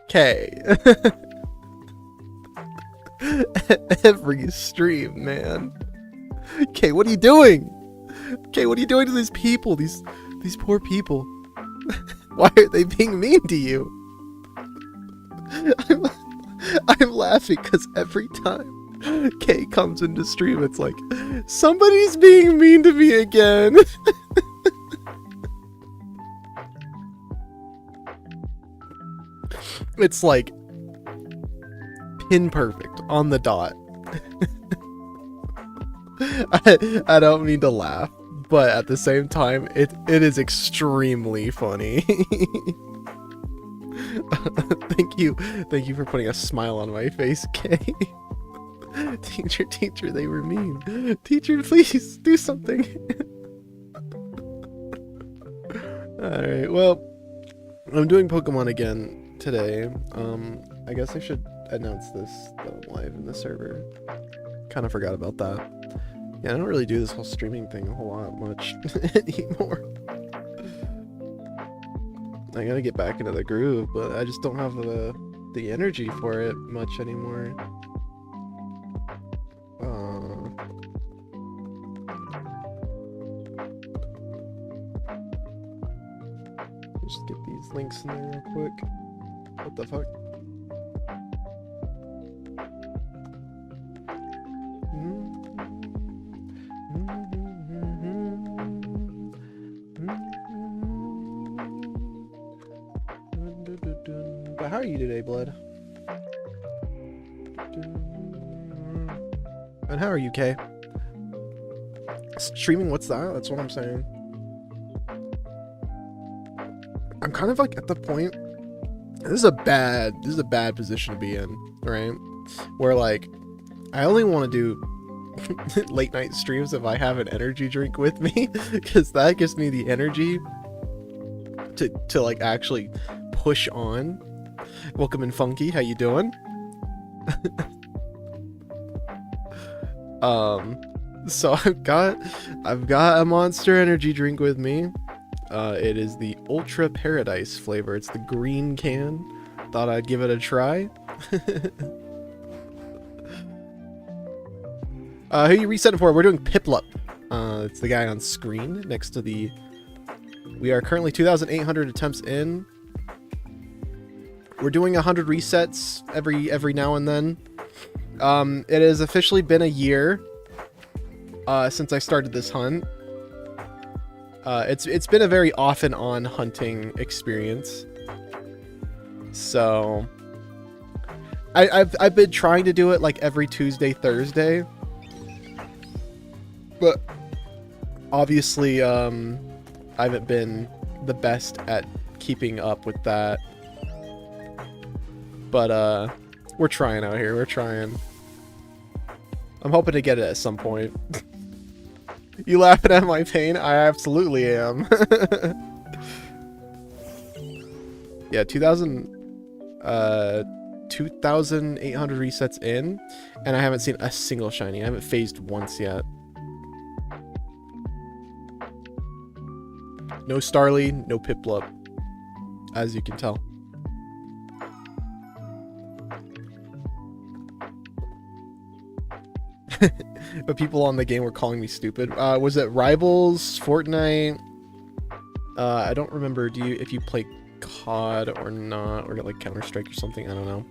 Okay. Every stream, man. Okay, what are you doing? Okay, what are you doing to these people? These poor people. Why are they being mean to you? I'm laughing because every time Kay comes into stream, it's like, somebody's being mean to me again. It's like pin perfect on the dot. I don't mean to laugh, but at the same time, it is extremely funny. Thank you for putting a smile on my face, Kay. Teacher, they were mean. Teacher, please do something. Alright, well, I'm doing Pokemon again today. I guess I should announce this though, live in the server. Kind of forgot about that. Yeah, I don't really do this whole streaming thing a whole lot much anymore. I gotta get back into the groove, but I just don't have the energy for it much anymore. Just get these links in there real quick. What the fuck? But how are you today, Blood? And how are you, Kay? Streaming, what's that? That's what I'm saying. I'm kind of like at the point, this is a bad position to be in, right? Where like, I only want to do late night streams if I have an energy drink with me, because that gives me the energy to like actually push on. Welcome in, Funky, how you doing? So I've got a Monster energy drink with me. It is the Ultra Paradise flavor. It's the green can. Thought I'd give it a try. Who you resetting for? We're doing Piplup. It's the guy on screen next to the We are currently 2,800 attempts in. We're doing 100 resets every now and then. It has officially been a year since I started this hunt. It's been a very off and on hunting experience. So I've been trying to do it like every Tuesday, Thursday, but obviously I haven't been the best at keeping up with that. But we're trying out here. We're trying. I'm hoping to get it at some point. You laughing at my pain? I absolutely am. Yeah, 2,800 resets in, and I haven't seen a single shiny. I haven't phased once yet. No Starly, no Piplup, as you can tell. But people on the game were calling me stupid. Was it Rivals, Fortnite? I don't remember. If you play COD or not, or like Counter-Strike or something? I don't know.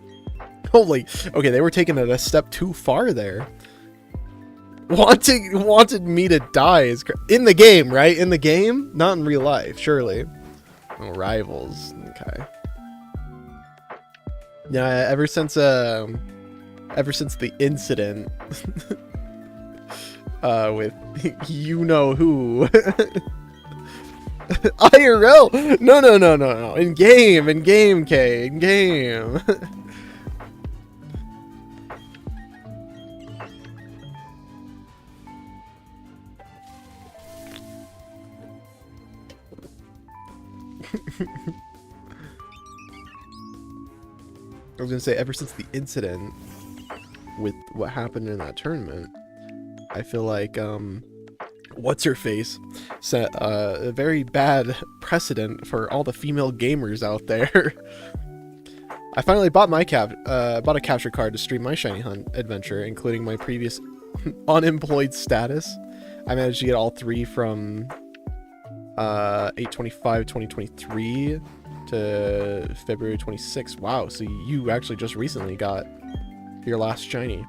Holy, okay, they were taking it a step too far there. Wanted me to die is in the game, right? In the game, not in real life, surely. Oh, Rivals, okay. Yeah, ever since the incident with you know who. IRL. No. In game, K. In game. I was gonna say, ever since the incident with what happened in that tournament, I feel like what's her face set a very bad precedent for all the female gamers out there. I finally bought my bought a capture card to stream my shiny hunt adventure, including my previous unemployed status. I managed to get all 3 from 8/25/2023 to February 26. Wow, so you actually just recently got your last shiny.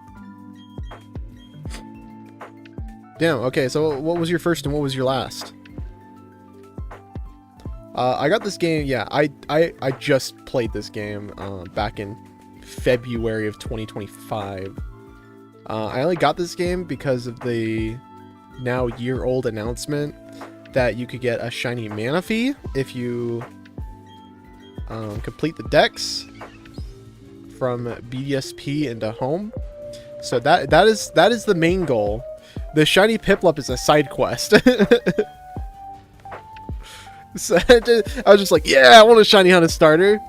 Damn, okay, so what was your first and what was your last? I got this game, yeah, I just played this game back in February of 2025. I only got this game because of the now year-old announcement that you could get a shiny Manaphy if you complete the decks from BDSP into home. So that is the main goal. The shiny Piplup is a side quest. So I was just like, yeah, I want a shiny hunter starter.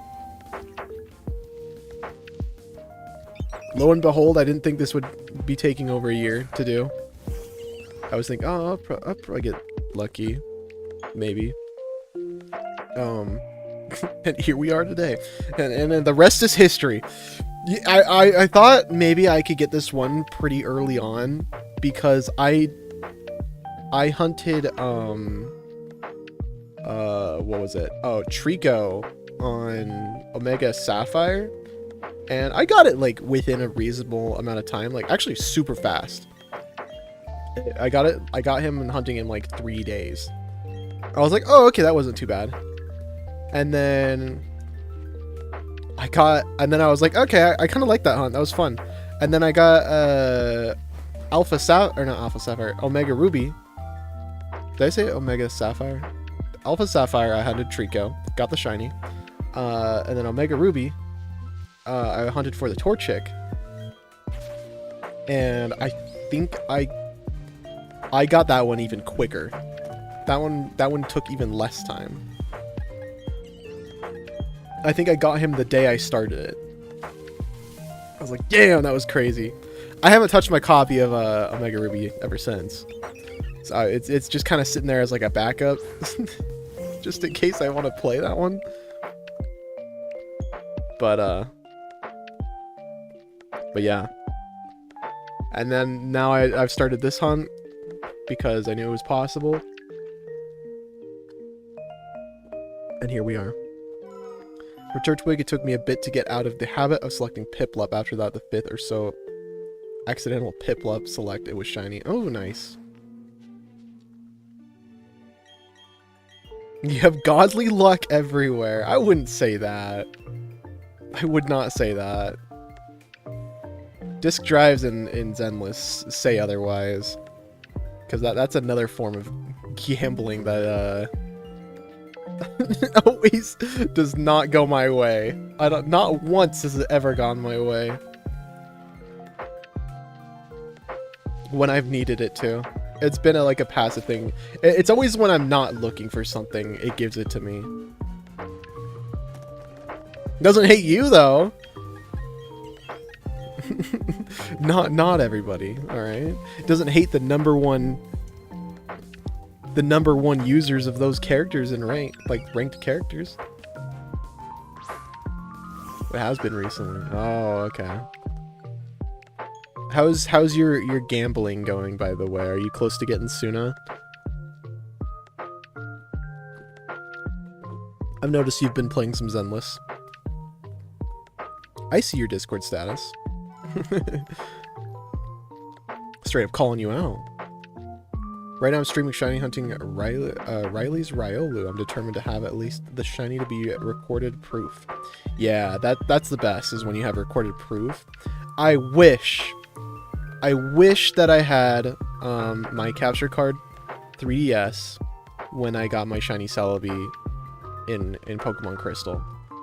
Lo and behold, I didn't think this would be taking over a year to do. I was thinking, oh, I'll probably get lucky, maybe. And here we are today, and then the rest is history. I thought maybe I could get this one pretty early on because I hunted what was it? Oh, Trico on Omega Sapphire, and I got it like within a reasonable amount of time, like actually super fast. I got him hunting in like 3 days. I was like, oh, okay, that wasn't too bad. And then I was like, okay, I kind of like that hunt. That was fun. And then I got Omega Ruby. Did I say Omega Sapphire? Alpha Sapphire, I hunted Trico, got the shiny. And then Omega Ruby, I hunted for the Torchic. And I think I got that one even quicker. That one took even less time. I think I got him the day I started it. I was like, damn, that was crazy. I haven't touched my copy of Omega Ruby ever since. So it's just kind of sitting there as like a backup. Just in case I want to play that one. But yeah. And then now I've started this hunt because I knew it was possible. And here we are. For Turtwig, it took me a bit to get out of the habit of selecting Piplup. After that, the 5th or so accidental Piplup select, it was shiny. Oh, nice. You have godly luck everywhere. I wouldn't say that. I would not say that. Disk drives in Zenless say otherwise. Because that's another form of gambling that always does not go my way. Not once has it ever gone my way. When I've needed it to. It's been like a passive thing. It's always when I'm not looking for something, it gives it to me. Doesn't hate you though. not everybody, all right? Doesn't hate the number one users of those characters in ranked characters. It has been recently. Oh, okay. How's your gambling going, by the way? Are you close to getting Suna? I've noticed you've been playing some Zenless. I see your Discord status. Straight up calling you out. Right now I'm streaming shiny hunting Riley's Riolu. I'm determined to have at least the shiny to be recorded proof. Yeah, that's the best, is when you have recorded proof. I wish that I had my capture card 3DS when I got my shiny Celebi in Pokemon Crystal,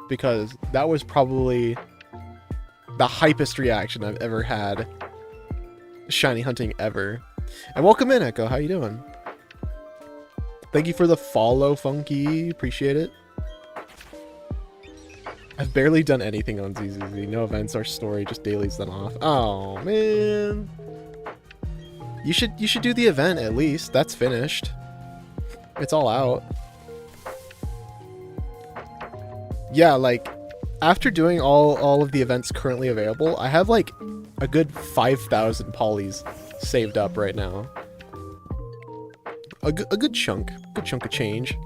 because that was probably the hypest reaction I've ever had shiny hunting ever. And welcome in, Echo. How you doing? Thank you for the follow, Funky. Appreciate it. I've barely done anything on ZZZ. No events or story, just dailies then off. Oh man. You should do the event at least. That's finished. It's all out. Yeah, like after doing all of the events currently available, I have like a good 5,000 polys saved up right now. A good chunk of change.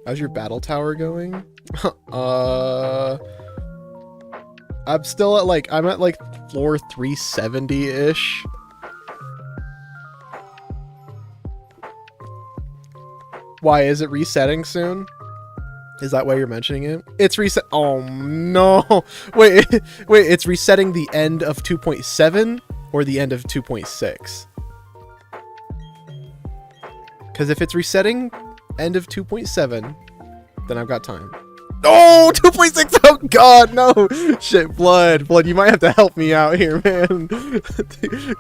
How's your battle tower going? I'm still at like, I'm at like floor 370-ish. Why, is it resetting soon? Is that why you're mentioning it? It's reset. Oh no. Wait, it's resetting the end of 2.7 or the end of 2.6? Because if it's resetting end of 2.7, then I've got time. Oh, 2.6. Oh god, no. Shit, blood, you might have to help me out here, man.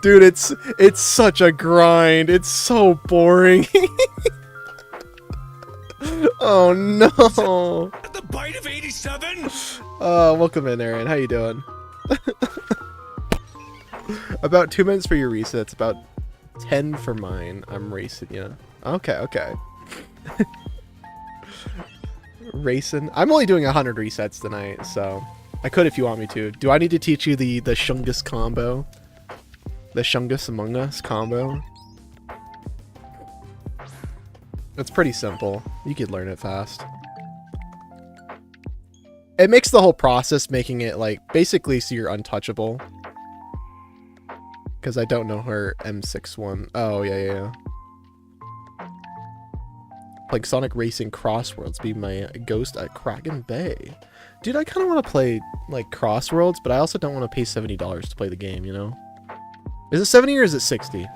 Dude, it's such a grind. It's so boring. Oh no. At the bite of 87. Welcome in, Aaron. How you doing? About 2 minutes for your resets. About 10 for mine. I'm racing you. Okay. Racing. I'm only doing 100 resets tonight, so I could if you want me to. Do I need to teach you the Shungus combo? The Shungus Among Us combo? It's pretty simple. You could learn it fast. It makes the whole process making it like basically so you're untouchable. Because I don't know her M61. Oh, yeah. Like Sonic Racing Crossworlds be my ghost at Kraken Bay. Dude, I kind of want to play like Crossworlds, but I also don't want to pay $70 to play the game, you know? Is it 70 or is it 60?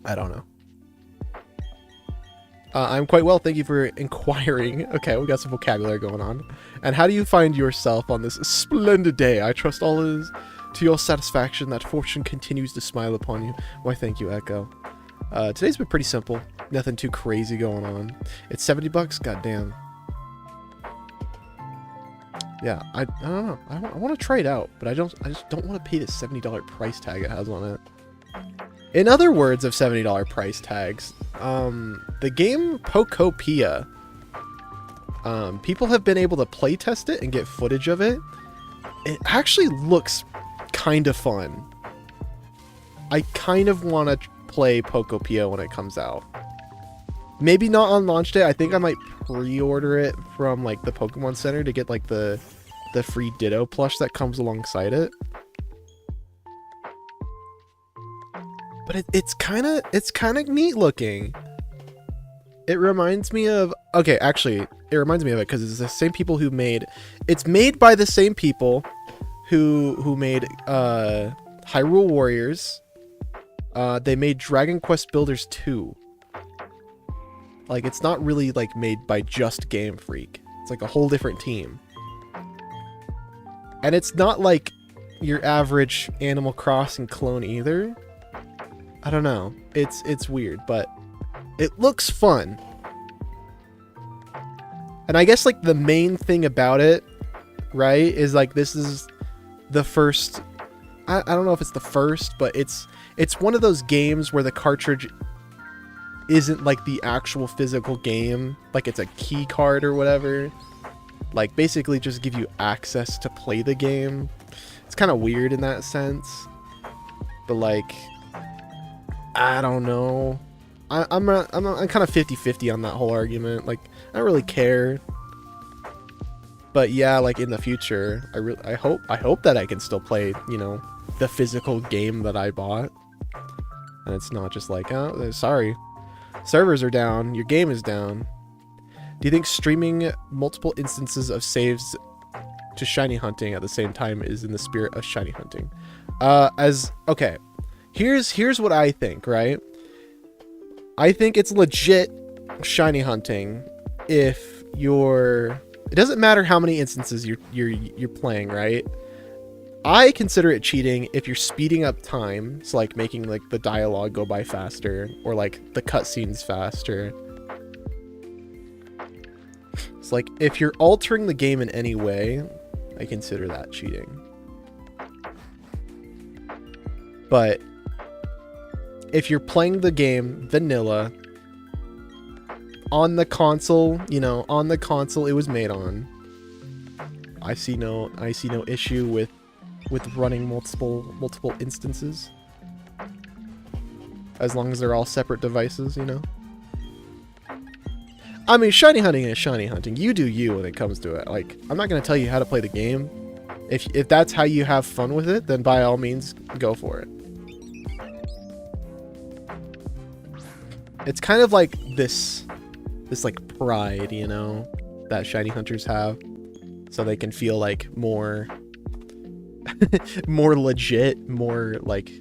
I don't know. I'm quite well, thank you for inquiring. Okay, we got some vocabulary going on. And how do you find yourself on this splendid day? I trust all is to your satisfaction that fortune continues to smile upon you. Why, thank you, Echo. Today's been pretty simple. Nothing too crazy going on. It's $70, goddamn. Yeah, I don't know. I want to try it out, but I just don't want to pay the $70 price tag it has on it. In other words of $70 price tags, the game Pokopia, people have been able to play test it and get footage of it. It actually looks kind of fun. I kind of want to play Pokopia when it comes out. Maybe not on launch day. I think I might pre-order it from like the Pokemon Center to get like the free Ditto plush that comes alongside it. But it's kind of neat looking. It reminds me of, okay, actually, it reminds me of it because it's the same people who made, it's made by the same people who made Hyrule Warriors. They made Dragon Quest Builders 2. Like, it's not really like made by just Game Freak. It's like a whole different team. And it's not like your average Animal Crossing clone either. I don't know. It's weird, but it looks fun. And I guess like the main thing about it, right, is like this is the first, I don't know if it's the first, but it's one of those games where the cartridge isn't like the actual physical game, like it's a key card or whatever. Like basically just give you access to play the game. It's kind of weird in that sense. But like, I don't know. I'm kind of 50-50 on that whole argument. Like, I don't really care. But yeah, like in the future, I hope that I can still play, you know, the physical game that I bought. And it's not just like, oh, sorry, servers are down, your game is down. Do you think streaming multiple instances of saves to shiny hunting at the same time is in the spirit of shiny hunting? Okay, here's what I think, right? I think it's legit shiny hunting if it doesn't matter how many instances you're playing, right? I consider it cheating if you're speeding up time, so like making like the dialogue go by faster or like the cutscenes faster. It's like if you're altering the game in any way, I consider that cheating. But if you're playing the game vanilla on the console, you know, on the console it was made on, I see no issue with running multiple instances, as long as they're all separate devices, you know. I mean, shiny hunting is shiny hunting. You do you when it comes to it. Like, I'm not gonna tell you how to play the game. If that's how you have fun with it, then by all means go for it. It's kind of like this like pride, you know, that shiny hunters have, so they can feel like more legit, more like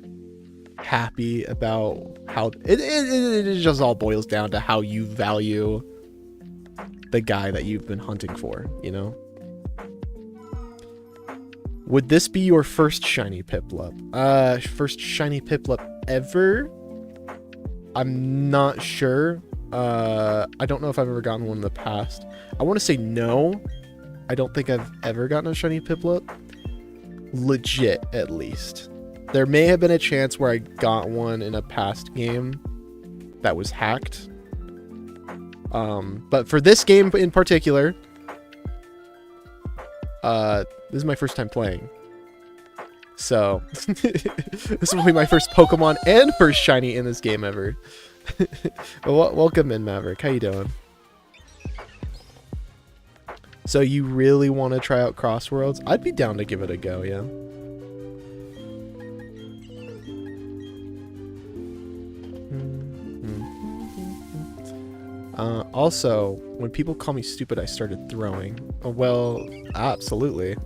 happy about how it just all boils down to how you value the guy that you've been hunting for, you know. Would this be your first shiny Piplup? First shiny Piplup ever? I'm not sure. I don't know if I've ever gotten one in the past. I want to say no. I don't think I've ever gotten a shiny Piplup. Legit, at least. There may have been a chance where I got one in a past game that was hacked. But for this game in particular, this is my first time playing. So, this will be my first Pokemon and first shiny in this game ever. Well, welcome in, Maverick. How you doing? So you really want to try out Crossworlds? I'd be down to give it a go, yeah. Also, when people call me stupid, I started throwing. Oh, well, absolutely.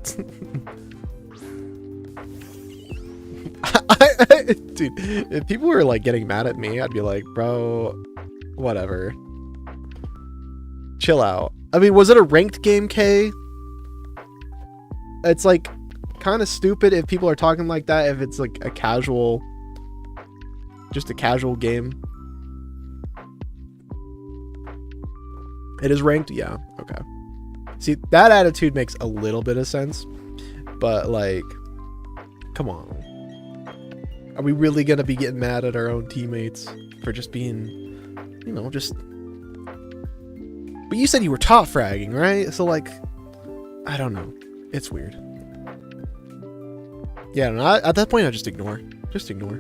Dude, if people were like getting mad at me, I'd be like, bro, whatever. Chill out. I mean, was it a ranked game, K? It's like kind of stupid if people are talking like that, if it's like a casual, just a casual game. It is ranked? Yeah, okay. See, that attitude makes a little bit of sense, but like, come on. Are we really gonna be getting mad at our own teammates for just being, you know, just... But you said you were top fragging, right? So like, I don't know. It's weird. Yeah, no, at that point I just ignore. Just ignore.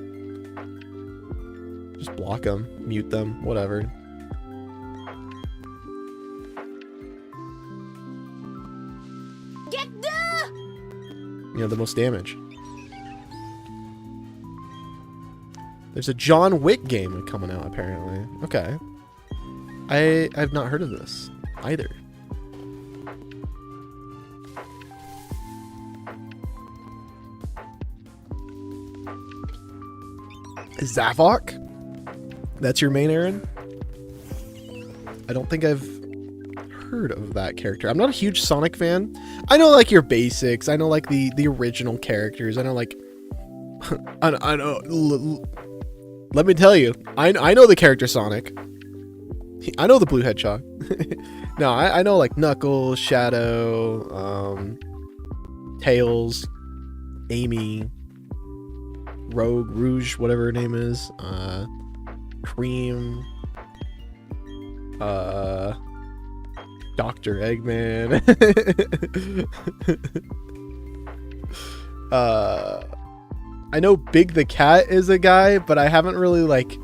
Just block them, mute them, whatever. You know, the most damage. There's a John Wick game coming out, apparently. Okay. I've not heard of this either. Zavok? That's your main Aaron? I don't think I've heard of that character. I'm not a huge Sonic fan. I know like your basics. I know like the original characters. I know like I know. Let me tell you, I know the character Sonic. I know the blue hedgehog. No, I know like Knuckles, Shadow, Tails, Amy, Rogue, Rouge, whatever her name is, Cream, Dr. Eggman. I know Big the Cat is a guy, but I haven't really like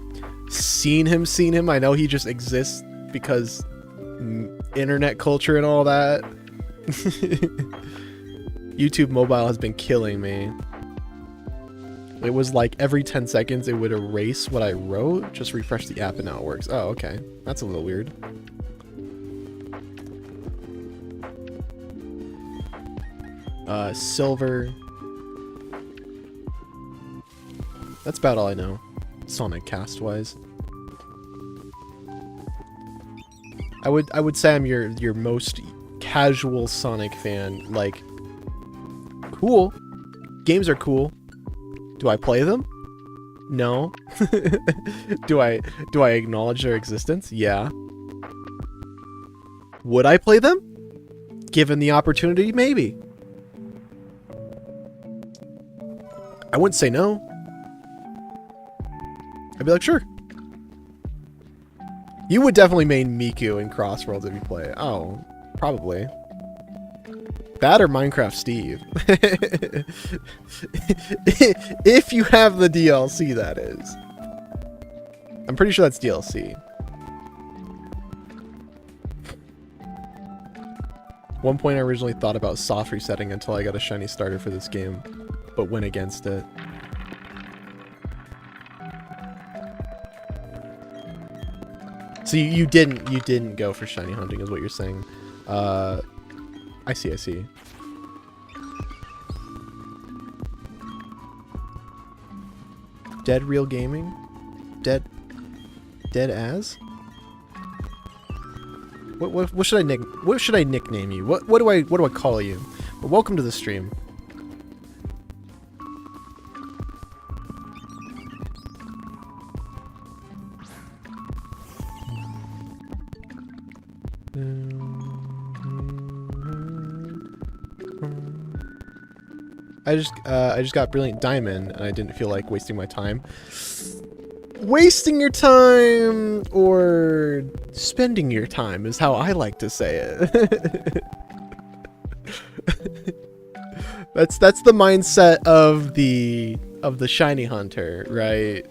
seen him. I know he just exists because internet culture and all that. YouTube mobile has been killing me. It was like every 10 seconds it would erase what I wrote. Just refresh the app and now it works. Oh, okay. That's a little weird. Silver. That's about all I know, Sonic cast wise. I would say I'm your most casual Sonic fan. Like, cool. Games are cool. Do I play them? No. Do I acknowledge their existence? Yeah. Would I play them? Given the opportunity, maybe. I wouldn't say no. I'd be like, sure. You would definitely main Miku in Crossworlds if you play it. Oh, probably. That or Minecraft Steve. If you have the DLC, that is. I'm pretty sure that's DLC. One point I originally thought about soft resetting until I got a shiny starter for this game, but went against it. So you didn't go for shiny hunting is what you're saying. I see. Dead Real Gaming? Dead as? What should I nickname you? What do I call you? But welcome to the stream. I just got Brilliant Diamond and I didn't feel like wasting my time. Wasting your time or spending your time is how I like to say it. That's the mindset of the shiny hunter, right?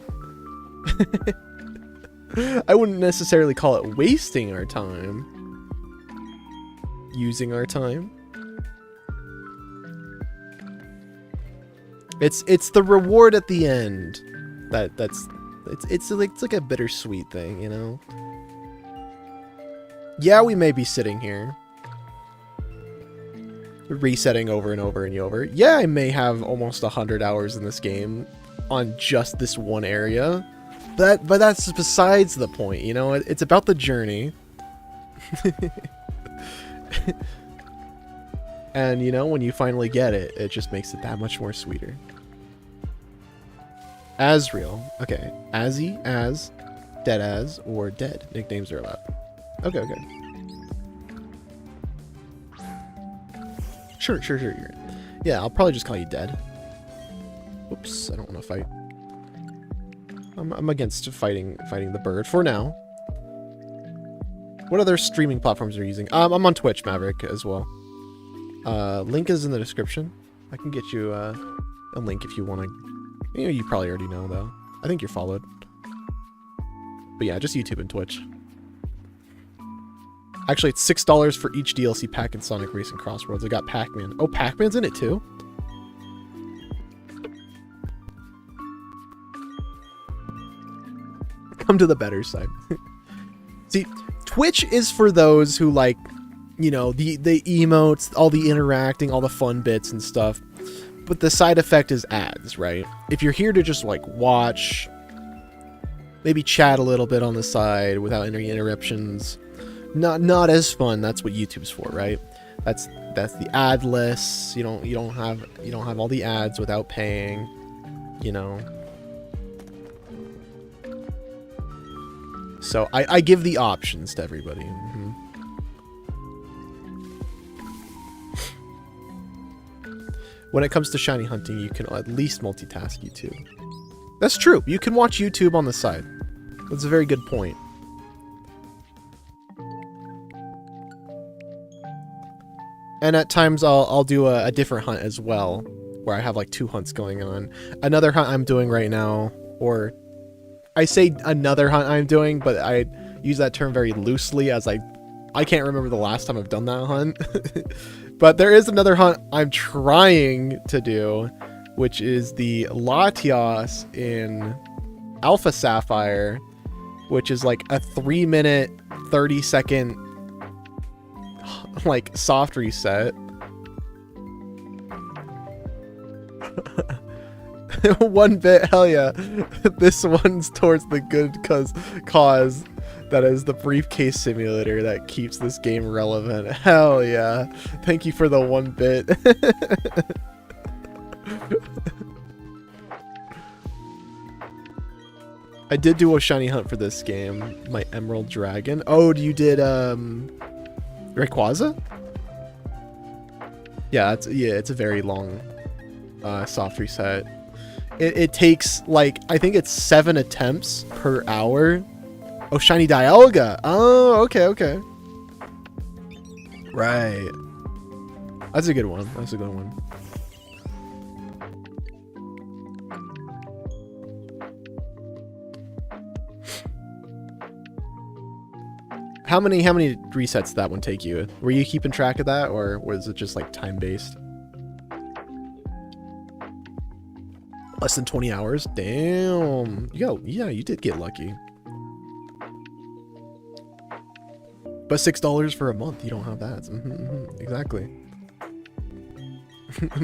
I wouldn't necessarily call it wasting our time. Using our time. It's the reward at the end it's like a bittersweet thing, you know? Yeah, we may be sitting here resetting over and over and over. Yeah, I may have almost 100 hours in this game on just this one area. But that's besides the point, you know? It's about the journey. And, you know, when you finally get it, it just makes it that much more sweeter. Asriel. Okay. Azzy, Az, Dead As, or Dead. Nicknames are allowed. Okay. Sure. Yeah, I'll probably just call you Dead. Oops, I don't want to fight. I'm against fighting the bird for now. What other streaming platforms are you using? I'm on Twitch, Maverick, as well. Link is in the description. I can get you a link if you want to. You know, you probably already know, though. I think you're followed. But yeah, just YouTube and Twitch. Actually, it's $6 for each DLC pack in Sonic Racing Crossworlds. I got Pac-Man. Oh, Pac-Man's in it, too? Come to the better side. See, Twitch is for those who like, you know, the emotes, all the interacting, all the fun bits and stuff. But the side effect is ads, right? If you're here to just like watch, maybe chat a little bit on the side without any interruptions, not as fun. That's what YouTube's for, right? That's the ad lists. You don't have all the ads without paying, you know. So I give the options to everybody. Mm-hmm. When it comes to shiny hunting, you can at least multitask YouTube. That's true. You can watch YouTube on the side. That's a very good point. And at times I'll do a different hunt as well, where I have like 2 hunts going on. Another hunt I'm doing right now, or I say another hunt I'm doing, but I use that term very loosely as I can't remember the last time I've done that hunt. But there is another hunt I'm trying to do, which is the Latios in Alpha Sapphire, which is like a 3-minute, 30-second like soft reset. One bit, hell yeah. This one's towards the good cause that is the briefcase simulator that keeps this game relevant. Hell yeah. Thank you for the 1 bit. I did do a shiny hunt for this game. My Emerald Dragon. Oh, you did Rayquaza? Yeah, it's a very long soft reset. It takes like, I think it's 7 attempts per hour. Oh, shiny Dialga. Oh, okay. Right. That's a good one. That's a good one. How many resets did that one take you? Were you keeping track of that, or was it just like time based? Less than 20 hours? Damn. Yo, yeah, you did get lucky. But $6 for a month, you don't have that. Exactly.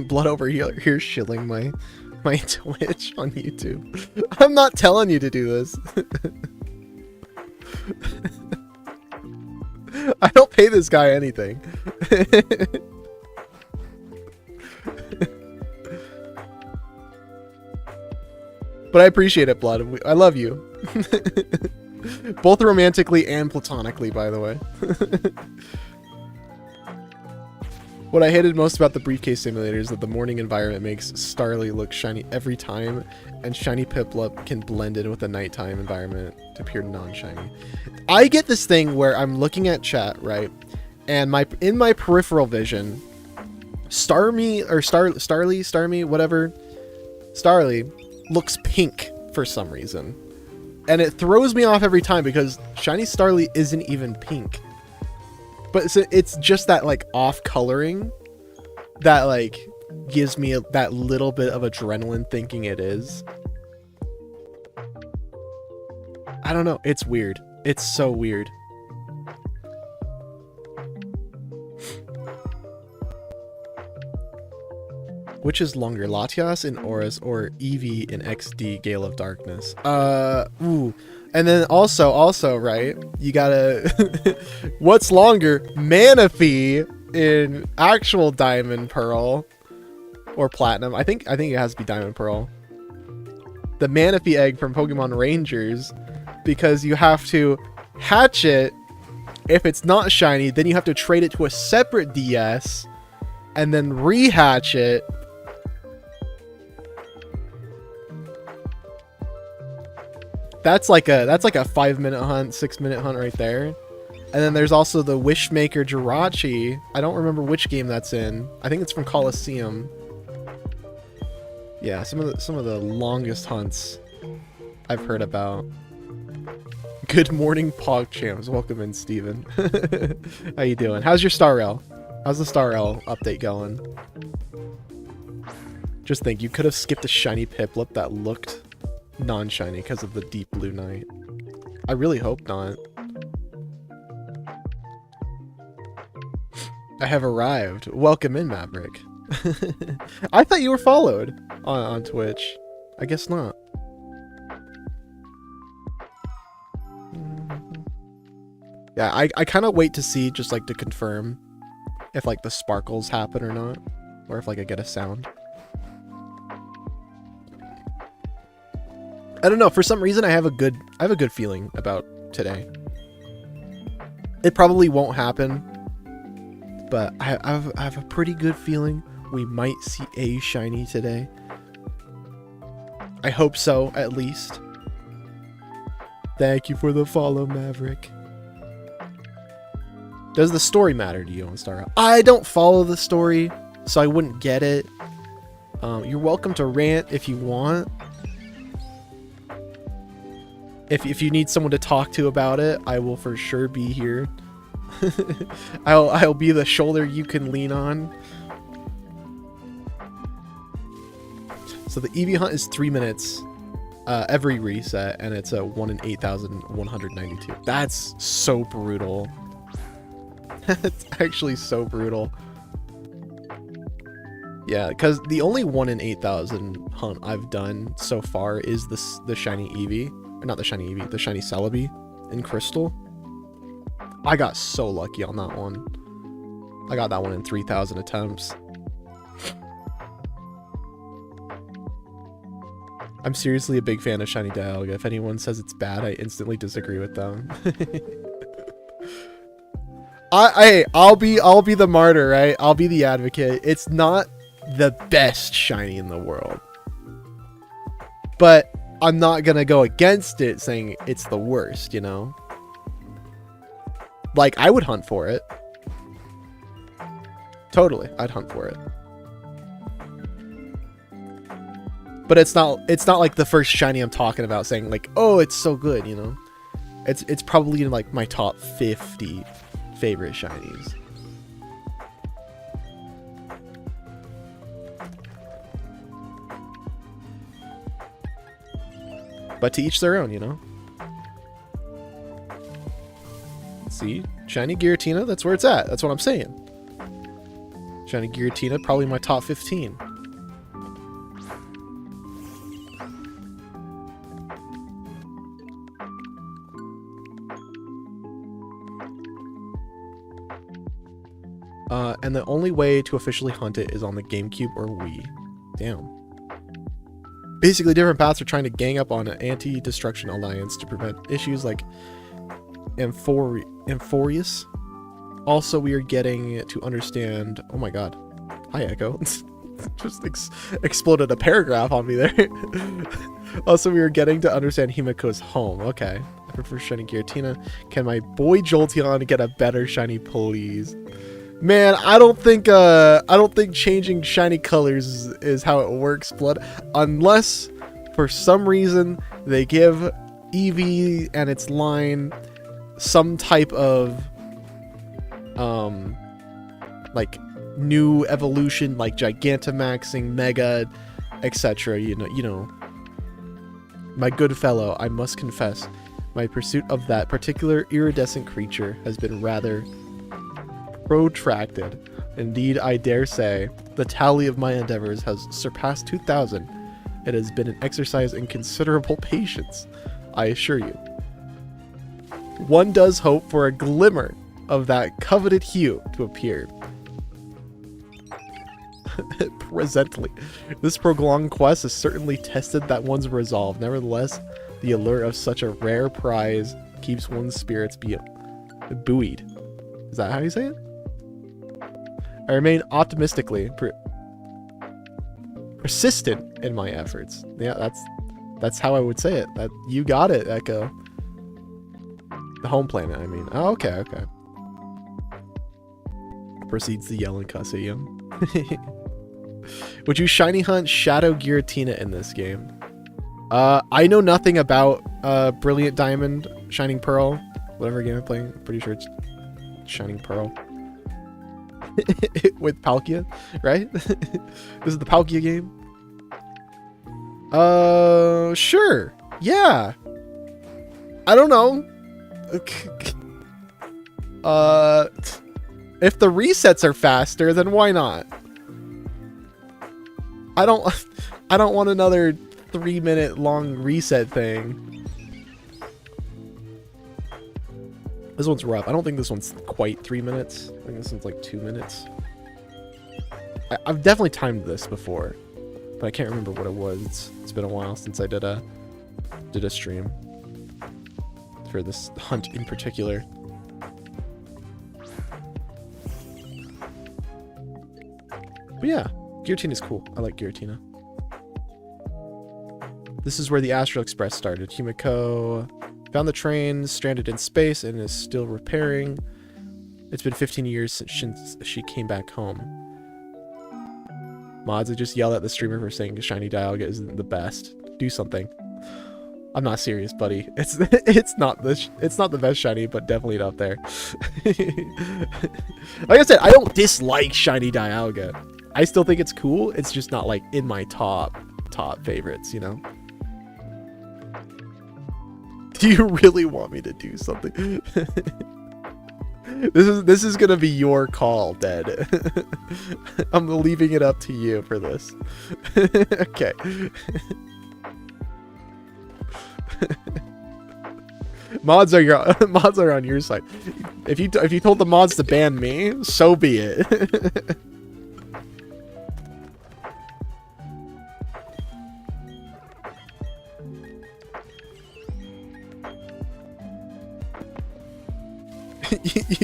Blood over here shilling my Twitch on YouTube. I'm not telling you to do this. I don't pay this guy anything. But I appreciate it, Blood. I love you. Both romantically and platonically, by the way. What I hated most about the briefcase simulator is that the morning environment makes Starly look shiny every time, and shiny Piplup can blend in with the nighttime environment to appear non-shiny. I get this thing where I'm looking at chat, right? And in my peripheral vision, Starly, whatever, Starly looks pink for some reason. And it throws me off every time because shiny Starly isn't even pink. But it's just that like off coloring that like gives me that little bit of adrenaline thinking it is. I don't know. It's weird. It's so weird. Which is longer, Latias in Auras or Eevee in XD Gale of Darkness? Ooh. And then also, right, you gotta... What's longer? Manaphy in actual Diamond Pearl or Platinum. I think it has to be Diamond Pearl. The Manaphy egg from Pokemon Rangers, because you have to hatch it. If it's not shiny, then you have to trade it to a separate DS and then rehatch it. That's like a 5-minute hunt, 6-minute hunt right there. And then there's also the Wishmaker Jirachi. I don't remember which game that's in. I think it's from Coliseum. Yeah, some of the longest hunts I've heard about. Good morning, PogChamps. Welcome in, Steven. How you doing? How's your Star Rail? How's the Star Rail update going? Just think, you could have skipped a shiny Piplup that looked non-shiny because of the deep blue night. I really hope not. I have arrived. Welcome in, Maverick. I thought you were followed on Twitch. I guess not. Yeah, I kind of wait to see, just like to confirm if like the sparkles happen or not, or if like I get a sound. I don't know, for some reason I have a good feeling about today. It probably won't happen, but I have a pretty good feeling we might see a shiny today. I hope so, at least. Thank you for the follow, Maverick. Does the story matter to you on Star? I don't follow the story, so I wouldn't get it. You're welcome to rant if you want. If you need someone to talk to about it, I will for sure be here. I'll be the shoulder you can lean on. So the EV hunt is 3 minutes every reset, and it's a 1 in 8,192. That's so brutal. It's actually so brutal. Yeah, because the only 1 in 8,000 hunt I've done so far is the shiny Eevee. Or not the shiny Eevee, the shiny Celebi in Crystal. I got so lucky on that one. I got that one in 3,000 attempts. I'm seriously a big fan of shiny Dialga. If anyone says it's bad, I instantly disagree with them. I'll be the martyr, right? I'll be the advocate. It's not the best shiny in the world, but I'm not gonna go against it saying it's the worst, you know? Like, I would hunt for it. Totally, I'd hunt for it. But it's not like the first shiny I'm talking about saying like, oh, it's so good, you know? It's probably in like my top 50 favorite shinies. But to each their own, you know? See? Shiny Giratina, that's where it's at. That's what I'm saying. Shiny Giratina, probably my top 15. And the only way to officially hunt it is on the GameCube or Wii. Damn. Basically, different paths are trying to gang up on an anti-destruction alliance to prevent issues like Amphorius. Also, we are getting to understand... Oh my god. Hi, Echo. Just exploded a paragraph on me there. Also, we are getting to understand Himiko's home. Okay. I prefer shiny Giratina. Can my boy Jolteon get a better shiny, please? Man, I don't think changing shiny colors is how it works, Blood, unless for some reason they give Eevee and its line some type of like new evolution, like Gigantamaxing, Mega, etc. You know, my good fellow, I must confess, my pursuit of that particular iridescent creature has been rather protracted. Indeed, I dare say, the tally of my endeavors has surpassed 2,000. It has been an exercise in considerable patience, I assure you. One does hope for a glimmer of that coveted hue to appear. Presently, this prolonged quest has certainly tested that one's resolve. Nevertheless, the allure of such a rare prize keeps one's spirits buoyed. Is that how you say it? I remain optimistically persistent in my efforts. Yeah, that's how I would say it. That you got it, Echo. The home planet, I mean. Oh, okay. Proceeds to yell and cuss at you. Would you shiny hunt Shadow Giratina in this game? I know nothing about Brilliant Diamond, Shining Pearl, whatever game I'm playing. I'm pretty sure it's Shining Pearl. With Palkia, right? This is the Palkia game. Sure. Yeah. I don't know. If the resets are faster, then why not? I don't want another 3-minute long reset thing. This one's rough. I don't think this one's quite 3 minutes. I think this one's like 2 minutes. I've definitely timed this before, but I can't remember what it was. It's been a while since I did a stream for this hunt in particular. But yeah, Giratina is cool. I like Giratina. This is where the Astral Express started. Himiko found the train stranded in space and is still repairing. It's been 15 years since she came back home. Mods, I just yelled at the streamer for saying shiny Dialga isn't the best. Do something. I'm not serious, buddy. It's not the best shiny, but definitely up there. Like I said, I don't dislike shiny Dialga. I still think it's cool. It's just not like in my top favorites, you know? Do you really want me to do something? This is gonna be your call, Dead. I'm leaving it up to you for this. Okay. Mods are on your side. If you told the mods to ban me, so be it.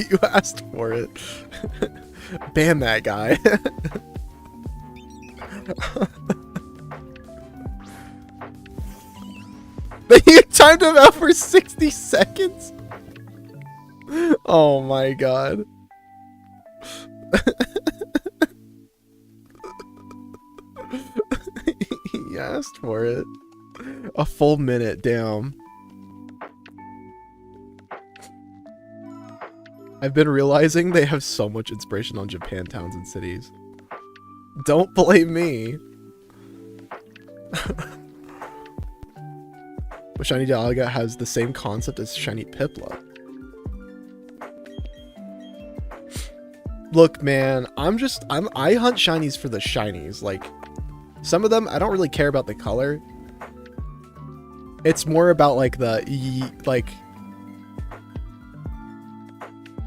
You asked for it. Ban that guy. You timed him out for 60 seconds? Oh my god. He asked for it. A full minute, damn. I've been realizing they have so much inspiration on Japan towns and cities. Don't blame me. But shiny Dialga has the same concept as shiny Piplup. Look, man, I hunt shinies for the shinies. Like, some of them I don't really care about the color. It's more about like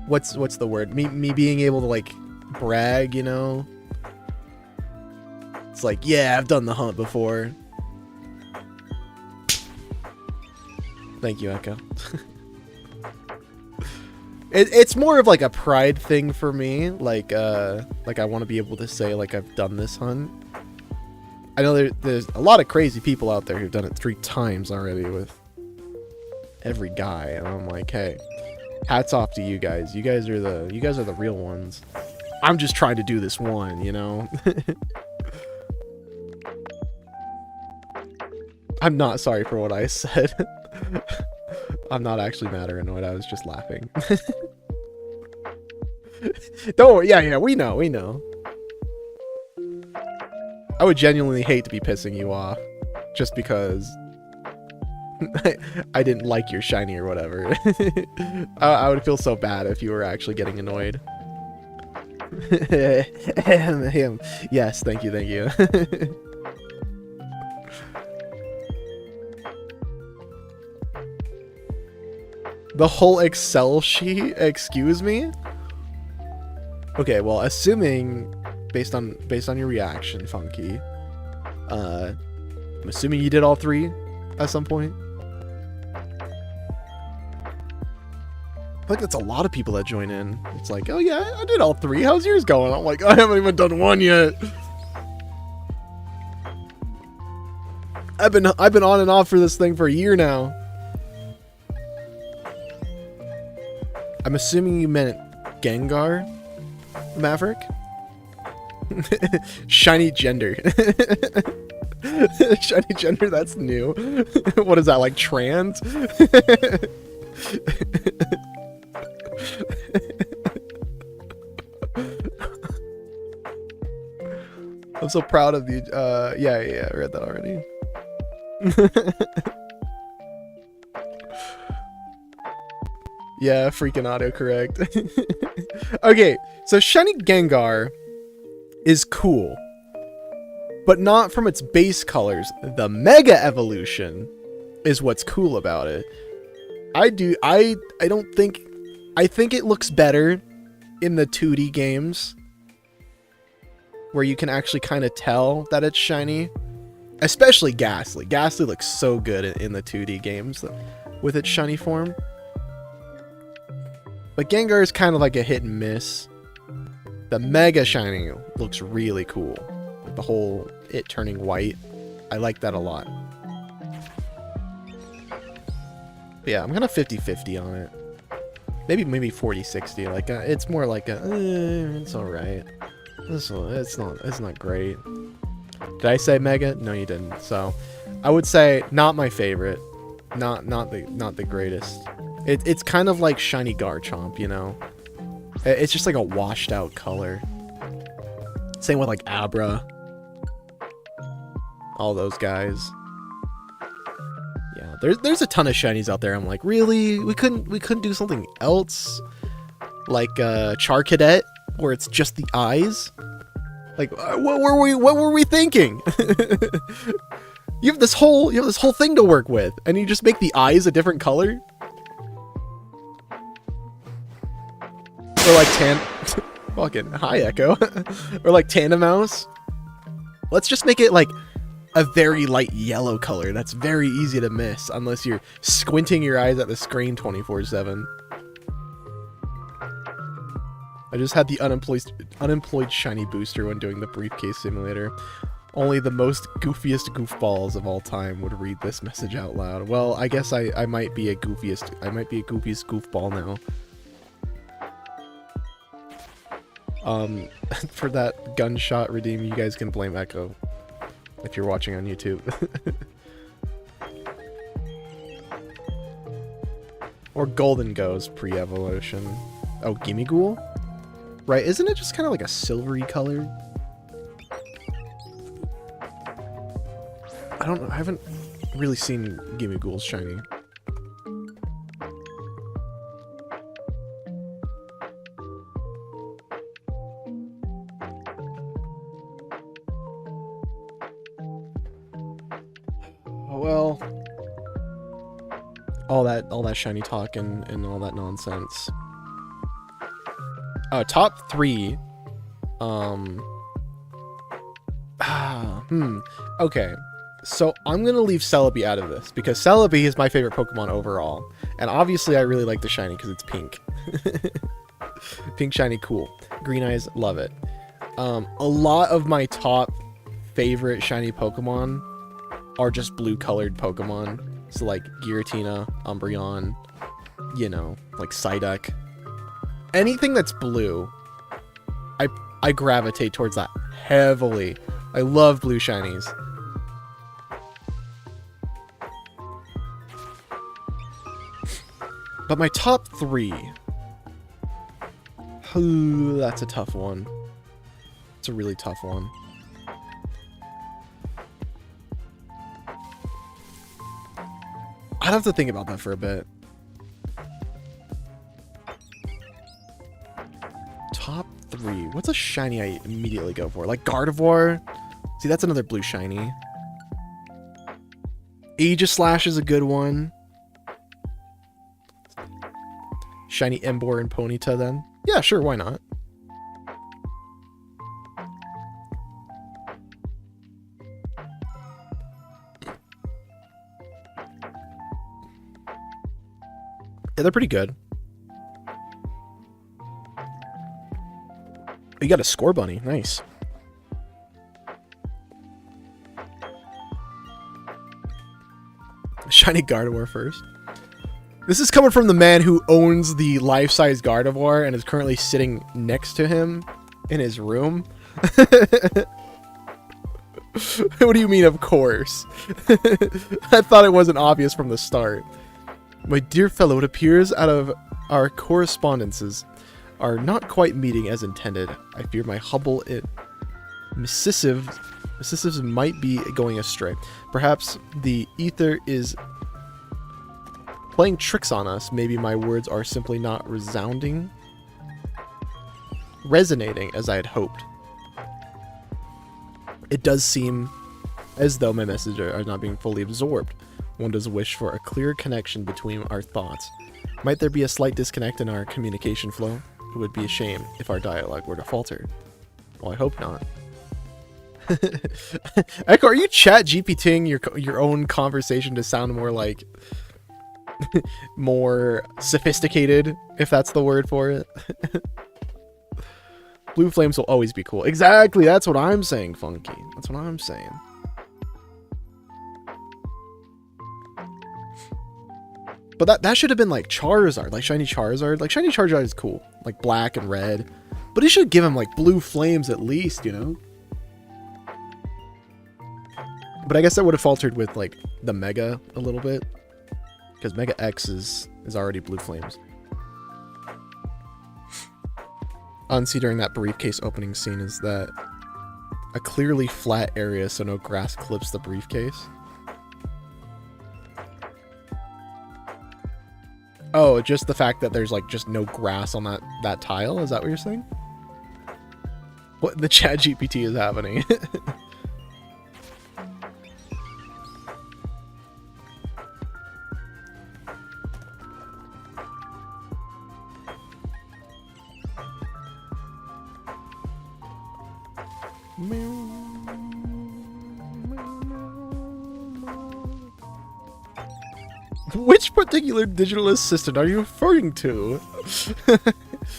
what's the word? Me being able to like brag, you know? It's like, yeah, I've done the hunt before. Thank you, Echo. It's more of like a pride thing for me. Like I want to be able to say like I've done this hunt. I know there's a lot of crazy people out there who've done it 3 times already with every guy, and I'm like, hey, hats off to you guys. You guys are the real ones. I'm just trying to do this one, you know? I'm not sorry for what I said. I'm not actually mad or annoyed. I was just laughing. Don't worry. Yeah, we know. I would genuinely hate to be pissing you off just because I didn't like your shiny or whatever. I would feel so bad if you were actually getting annoyed. Yes, thank you. The whole Excel sheet? Excuse me? Okay, well, assuming based on your reaction, Funky, I'm assuming you did all 3 at some point. I think that's a lot of people that join in. It's like, oh yeah, I did all 3. How's yours going? I'm like, I haven't even done 1 yet. I've been on and off for this thing for a year now. I'm assuming you meant Gengar, Maverick? Shiny gender. Shiny gender, that's new. What is that, like trans? I'm so proud of you. Yeah, I read that already. Yeah, freaking autocorrect. Okay, so shiny Gengar is cool, but not from its base colors. The Mega Evolution is what's cool about it. I think it looks better in the 2D games, where you can actually kind of tell that it's shiny. Especially Ghastly. Ghastly looks so good in the 2D games with its shiny form. But Gengar is kind of like a hit and miss. The Mega Shiny looks really cool. Like the whole it turning white. I like that a lot. But yeah, I'm kind of 50-50 on it. Maybe 40-60. Like it's more like it's alright. It's not great. Did I say Mega? No, you didn't. So, I would say not my favorite, not the greatest. It's kind of like shiny Garchomp, you know. It's just like a washed out color. Same with like Abra, all those guys. Yeah, there's a ton of shinies out there. I'm like, really? We couldn't do something else, like Charcadet, where it's just the eyes. Like, what were we thinking? You have this whole thing to work with, and you just make the eyes a different color? Or like fucking hi Echo. Or like Tandemaus. Let's just make it like a very light yellow color. That's very easy to miss unless you're squinting your eyes at the screen 24/7. I just had the unemployed shiny booster when doing the briefcase simulator. Only the most goofiest goofballs of all time would read this message out loud. Well, I guess I might be a goofiest goofball now. For that gunshot redeem, you guys can blame Echo if you're watching on YouTube. Or Golden Go's pre-evolution. Oh, Gimmighoul? Right, isn't it just kind of like a silvery color? I don't know, I haven't really seen Gimmighoul's shiny. Well, all that shiny talk and all that nonsense. Top 3. Okay. So I'm gonna leave Celebi out of this because Celebi is my favorite Pokemon overall, and obviously I really like the shiny because it's pink. Pink shiny, cool. Green eyes, love it. A lot of my top favorite shiny Pokemon are just blue colored Pokemon. So like Giratina, Umbreon, you know, like Psyduck. Anything that's blue, I gravitate towards that heavily. I love blue shinies. But my top 3... Ooh, that's a tough one. It's a really tough one. I'd have to think about that for a bit. Top 3. What's a shiny I immediately go for? Like Gardevoir? See, that's another blue shiny. Aegislash is a good one. Shiny Emboar and Ponyta then? Yeah, sure, why not? Yeah, they're pretty good. You got a Score Bunny. Nice. Shiny Gardevoir first. This is coming from the man who owns the life-size Gardevoir and is currently sitting next to him in his room. What do you mean, of course? I thought it wasn't obvious from the start. My dear fellow, it appears out of our correspondences are not quite meeting as intended. I fear my humble missives might be going astray. Perhaps the ether is Playing tricks on us. Maybe my words are simply not resonating as I had hoped. It does seem as though my messages are not being fully absorbed. One does wish for a clear connection between our thoughts. Might there be a slight disconnect in our communication flow? It would be a shame if our dialogue were to falter. Well, I hope not. Echo, are you chat GPTing your own conversation to sound more like more sophisticated, if that's the word for it? Blue flames will always be cool. Exactly, that's what I'm saying, Funky. That's what I'm saying. But that should have been like Charizard, like shiny Charizard. Like shiny Charizard is cool, like black and red. But he should give him like blue flames at least, you know? But I guess that would have faltered with like the Mega a little bit. Because Mega X is already blue flames. Unsee during that briefcase opening scene is that a clearly flat area so no grass clips the briefcase. Oh, just the fact that there's like just no grass on that tile? Is that what you're saying? What the chat GPT is happening? Which particular digital assistant are you referring to?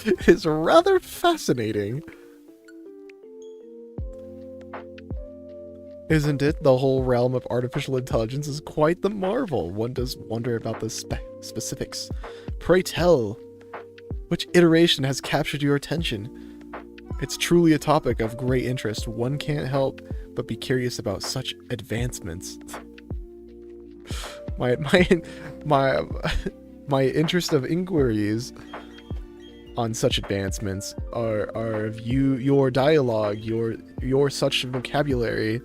It's rather fascinating. Isn't it? The whole realm of artificial intelligence is quite the marvel. One does wonder about the specifics. Pray tell, which iteration has captured your attention? It's truly a topic of great interest. One can't help but be curious about such advancements. My interest of inquiries on such advancements are of your dialogue, your such vocabulary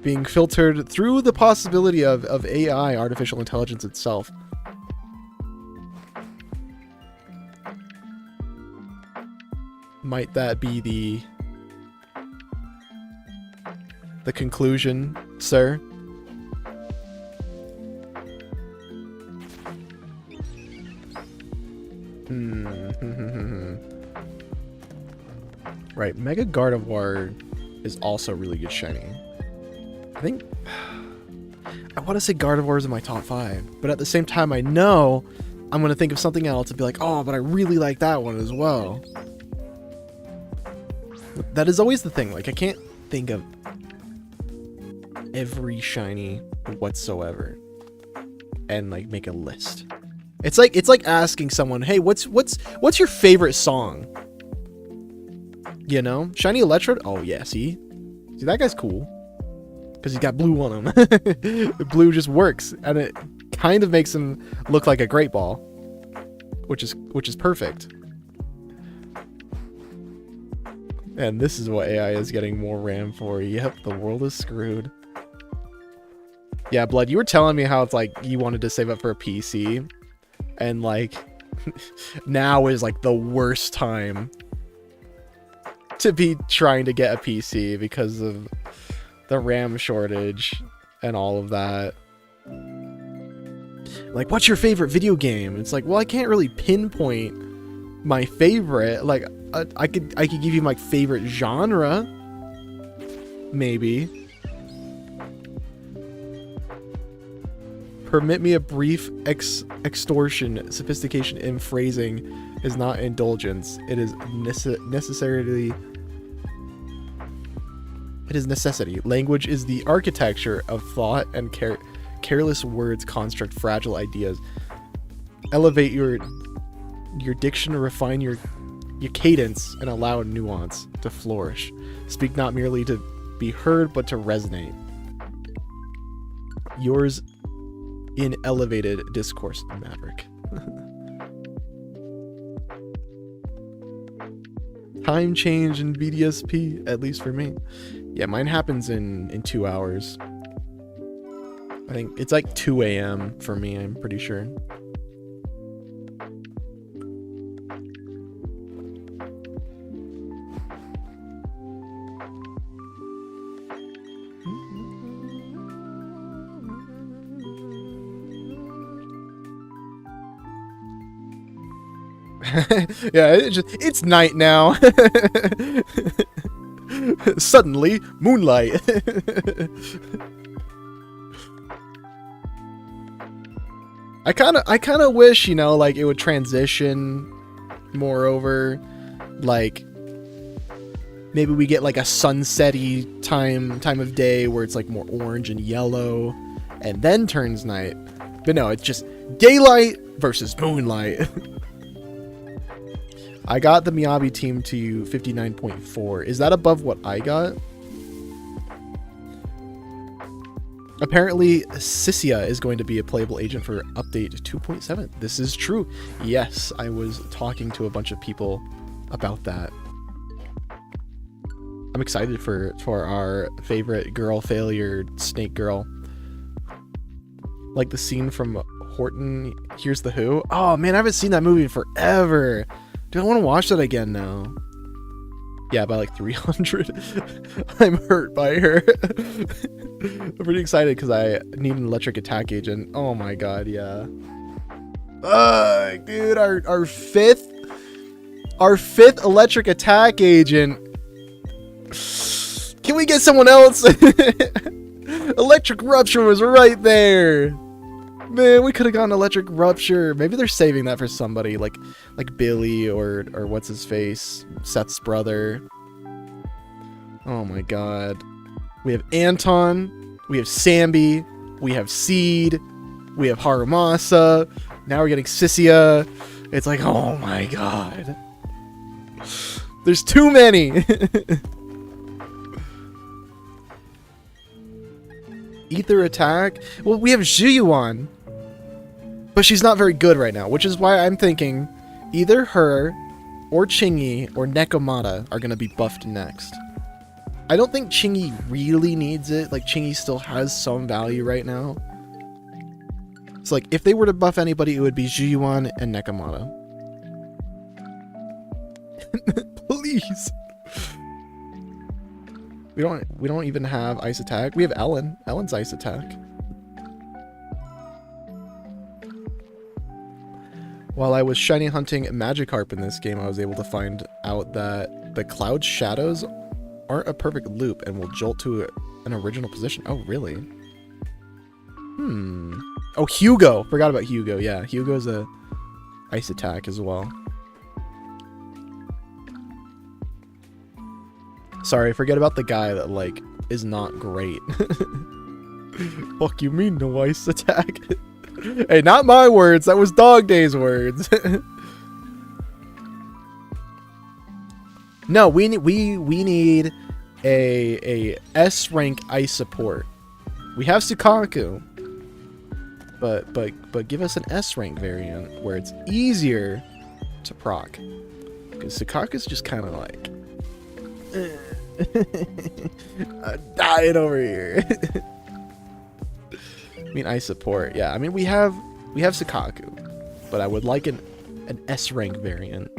being filtered through the possibility of AI, artificial intelligence itself. Might that be the conclusion, sir? Right, Mega Gardevoir is also really good shiny. I think I want to say Gardevoir is in my top 5, but at the same time I know I'm going to think of something else and be like, oh, but I really like that one as well. That is always the thing, like I can't think of every shiny whatsoever and like make a list. It's like asking someone, hey, what's your favorite song? You know, shiny Electrode. Oh yeah, see that guy's cool because he's got blue on him. The blue just works, and it kind of makes him look like a great ball, which is perfect. And this is what AI is getting more RAM for. Yep, the world is screwed. Yeah, Blood, you were telling me how it's like you wanted to save up for a PC, and like now is like the worst time to be trying to get a PC because of the RAM shortage and all of that. Like, what's your favorite video game? It's like, well, I can't really pinpoint my favorite. Like, I could give you my favorite genre, maybe. Permit me a brief extortion. Sophistication in phrasing is not indulgence. It is necessity. Language is the architecture of thought, and careless words construct fragile ideas. Elevate your diction, refine your cadence, and allow nuance to flourish. Speak not merely to be heard, but to resonate. Yours in elevated discourse, Maverick. Time change in BDSP, at least for me. Yeah, mine happens in 2 hours. think it's like 2 a.m. for me, I'm pretty sure. Yeah, it's night now. Suddenly, moonlight. I kind of wish, you know, like it would transition more over, like maybe we get like a sunset-y time of day where it's like more orange and yellow and then turns night. But no, it's just daylight versus moonlight. I got the Miyabi team to 59.4. Is that above what I got? Apparently, Sissia is going to be a playable agent for update 2.7. This is true. Yes, I was talking to a bunch of people about that. I'm excited for our favorite girl failure, Snake Girl. Like the scene from Horton Here's the Who. Oh man, I haven't seen that movie in forever. Dude, I want to watch that again now. Yeah, by like 300. I'm hurt by her. I'm pretty excited because I need an electric attack agent. Oh my god, yeah. Dude, our fifth electric attack agent. Can we get someone else? Electric Rupture was right there. Man, we could have gotten Electric Rupture. Maybe they're saving that for somebody like Billy or what's his face, Seth's brother. Oh my god. We have Anton, we have Sambi, we have Seed, we have Harumasa. Now we're getting Sissia. It's like, oh my god. There's too many. Ether attack. Well, we have Zhuyuan. But she's not very good right now, which is why I'm thinking either her or Chingy or Nekomata are going to be buffed next. I don't think Chingy really needs it. Like, Chingy still has some value right now. So, like, if they were to buff anybody, it would be Zhuyuan and Nekomata. Please. We don't even have Ice Attack. We have Ellen. Ellen's Ice Attack. While I was shiny hunting Magikarp in this game, I was able to find out that the Cloud Shadows aren't a perfect loop and will jolt to an original position. Oh, really? Oh, Hugo. Forgot about Hugo. Yeah, Hugo's a Ice Attack as well. Sorry, forget about the guy that, like, is not great. Fuck you mean, no Ice Attack? Hey, not my words. That was Dog Day's words. No, we need a S rank ice support. We have Sukaku, but give us an S rank variant where it's easier to proc. Because Sukaku's just kind of like dying over here. I mean, ice support. Yeah, I mean we have Sukaku, but I would like an S rank variant.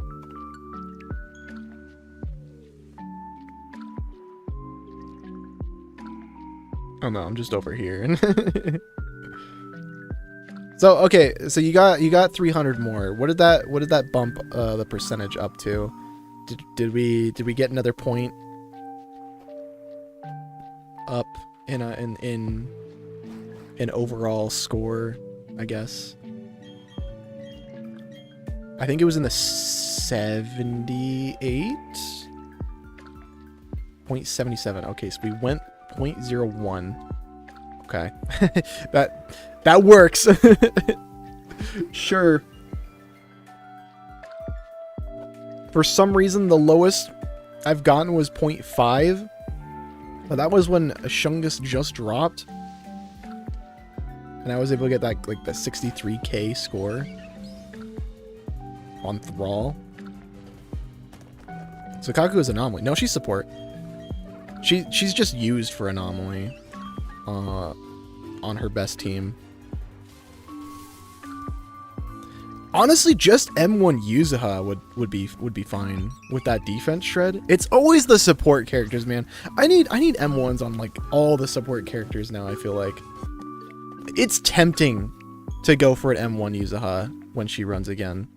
Oh no, I'm just over here. So okay, so you got 300 more. What did that bump the percentage up to? Did we get another point up in an overall score, I guess? I think it was in the 78.77. Okay, so we went 0.01. Okay. that works. Sure. For some reason the lowest I've gotten was 0.5. But that was when Shungus just dropped. And I was able to get that, like, the 63k score on Thrall. Sukaku is Anomaly. No, she's support. She's just used for Anomaly. On on her best team. Honestly, just M1 yeahh would be fine with that defense shred. It's always the support characters, man. I need M1s on like all the support characters now. I feel like it's tempting to go for an M1 yeahh when she runs again.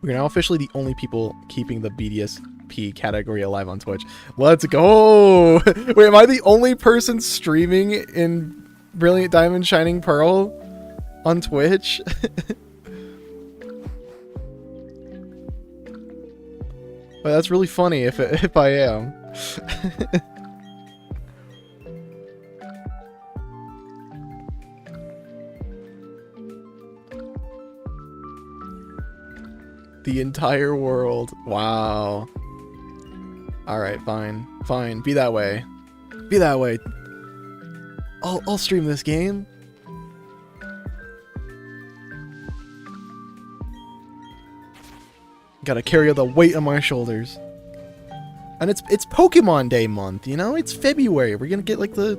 We're now officially the only people keeping the BDSP category alive on Twitch. Let's go! Wait, am I the only person streaming in Brilliant Diamond Shining Pearl on Twitch? Well, that's really funny if I am. The entire world. Wow. Alright, fine. Fine. Be that way. Be that way. I'll stream this game. Gotta carry the weight on my shoulders. And it's Pokemon Day month, you know? It's February. We're gonna get like the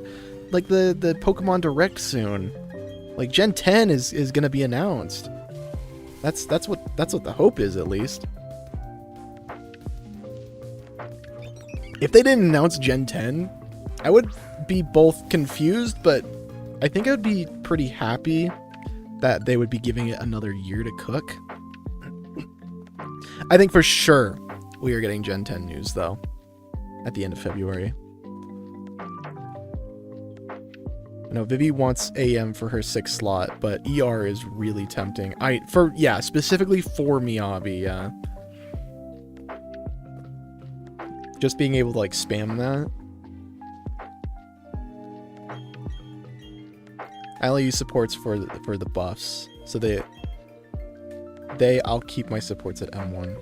Pokemon Direct soon. Like Gen 10 is gonna be announced. That's what the hope is, at least. If they didn't announce Gen 10, I would be both confused, but I think I would be pretty happy that they would be giving it another year to cook. I think for sure we are getting Gen 10 news, though, at the end of February. I know Vivi wants AM for her 6th slot, but ER is really tempting. Specifically for Miyabi, yeah. Just being able to, like, spam that. I only use supports for the buffs, so I'll keep my supports at M1.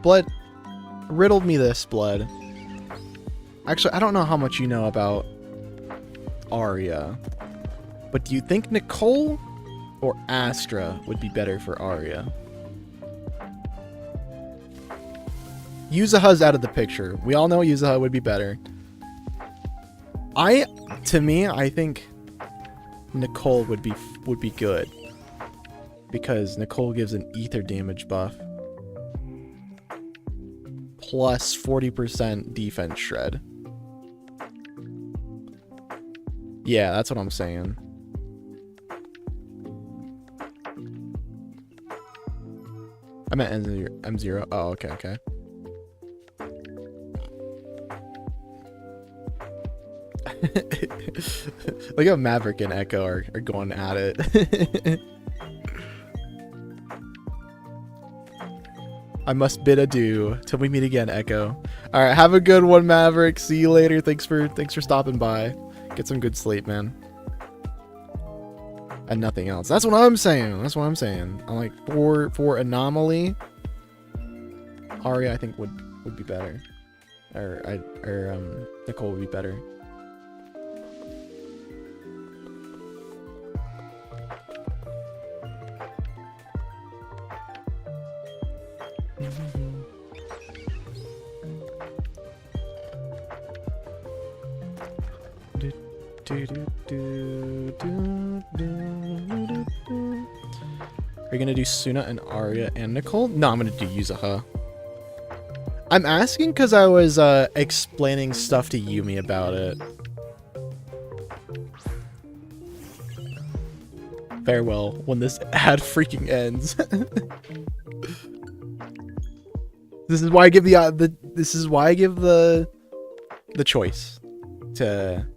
Blood, riddled me this, Blood. Actually, I don't know how much you know about Arya, but do you think Nicole or Astra would be better for Arya? Yuzah's out of the picture. We all know Yuzah would be better. To me, I think Nicole would be good, because Nicole gives an ether damage buff plus 40% defense shred. Yeah, that's what I'm saying. I meant M0. Oh, okay. Look how Maverick and Echo are going at it. I must bid adieu till we meet again, Echo. All right, have a good one, Maverick. See you later. Thanks for stopping by. Get some good sleep, man. And nothing else. That's what I'm saying. I'm like, for Anomaly, Arya I think would be better, or Nicole would be better. Are you gonna do Suna and Arya and Nicole? No, I'm gonna do Yuzha. I'm asking because I was explaining stuff to Yumi about it. Farewell when this ad freaking ends. This is why I give the choice to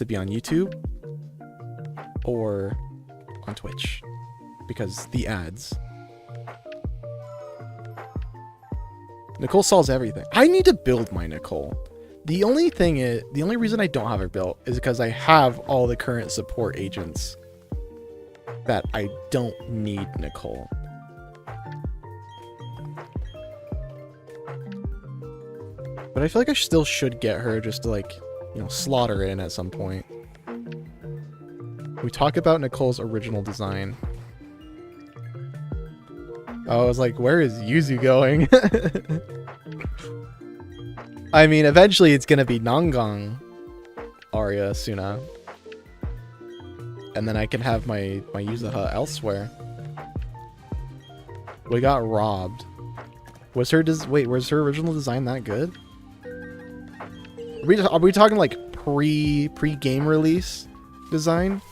be on YouTube or on Twitch, because the ads. Nicole solves everything. I need to build my Nicole. The only reason I don't have her built is because I have all the current support agents that I don't need Nicole. But I feel like I still should get her just to, like, you know, slaughter in at some point. We talk about Nicole's original design. Oh, I was like, where is Yuzu going? I mean, eventually it's gonna be Nangang Arya Suna. And then I can have my Yuzaha elsewhere. We got robbed. Was her was her original design that good? Are we talking like pre-game release design?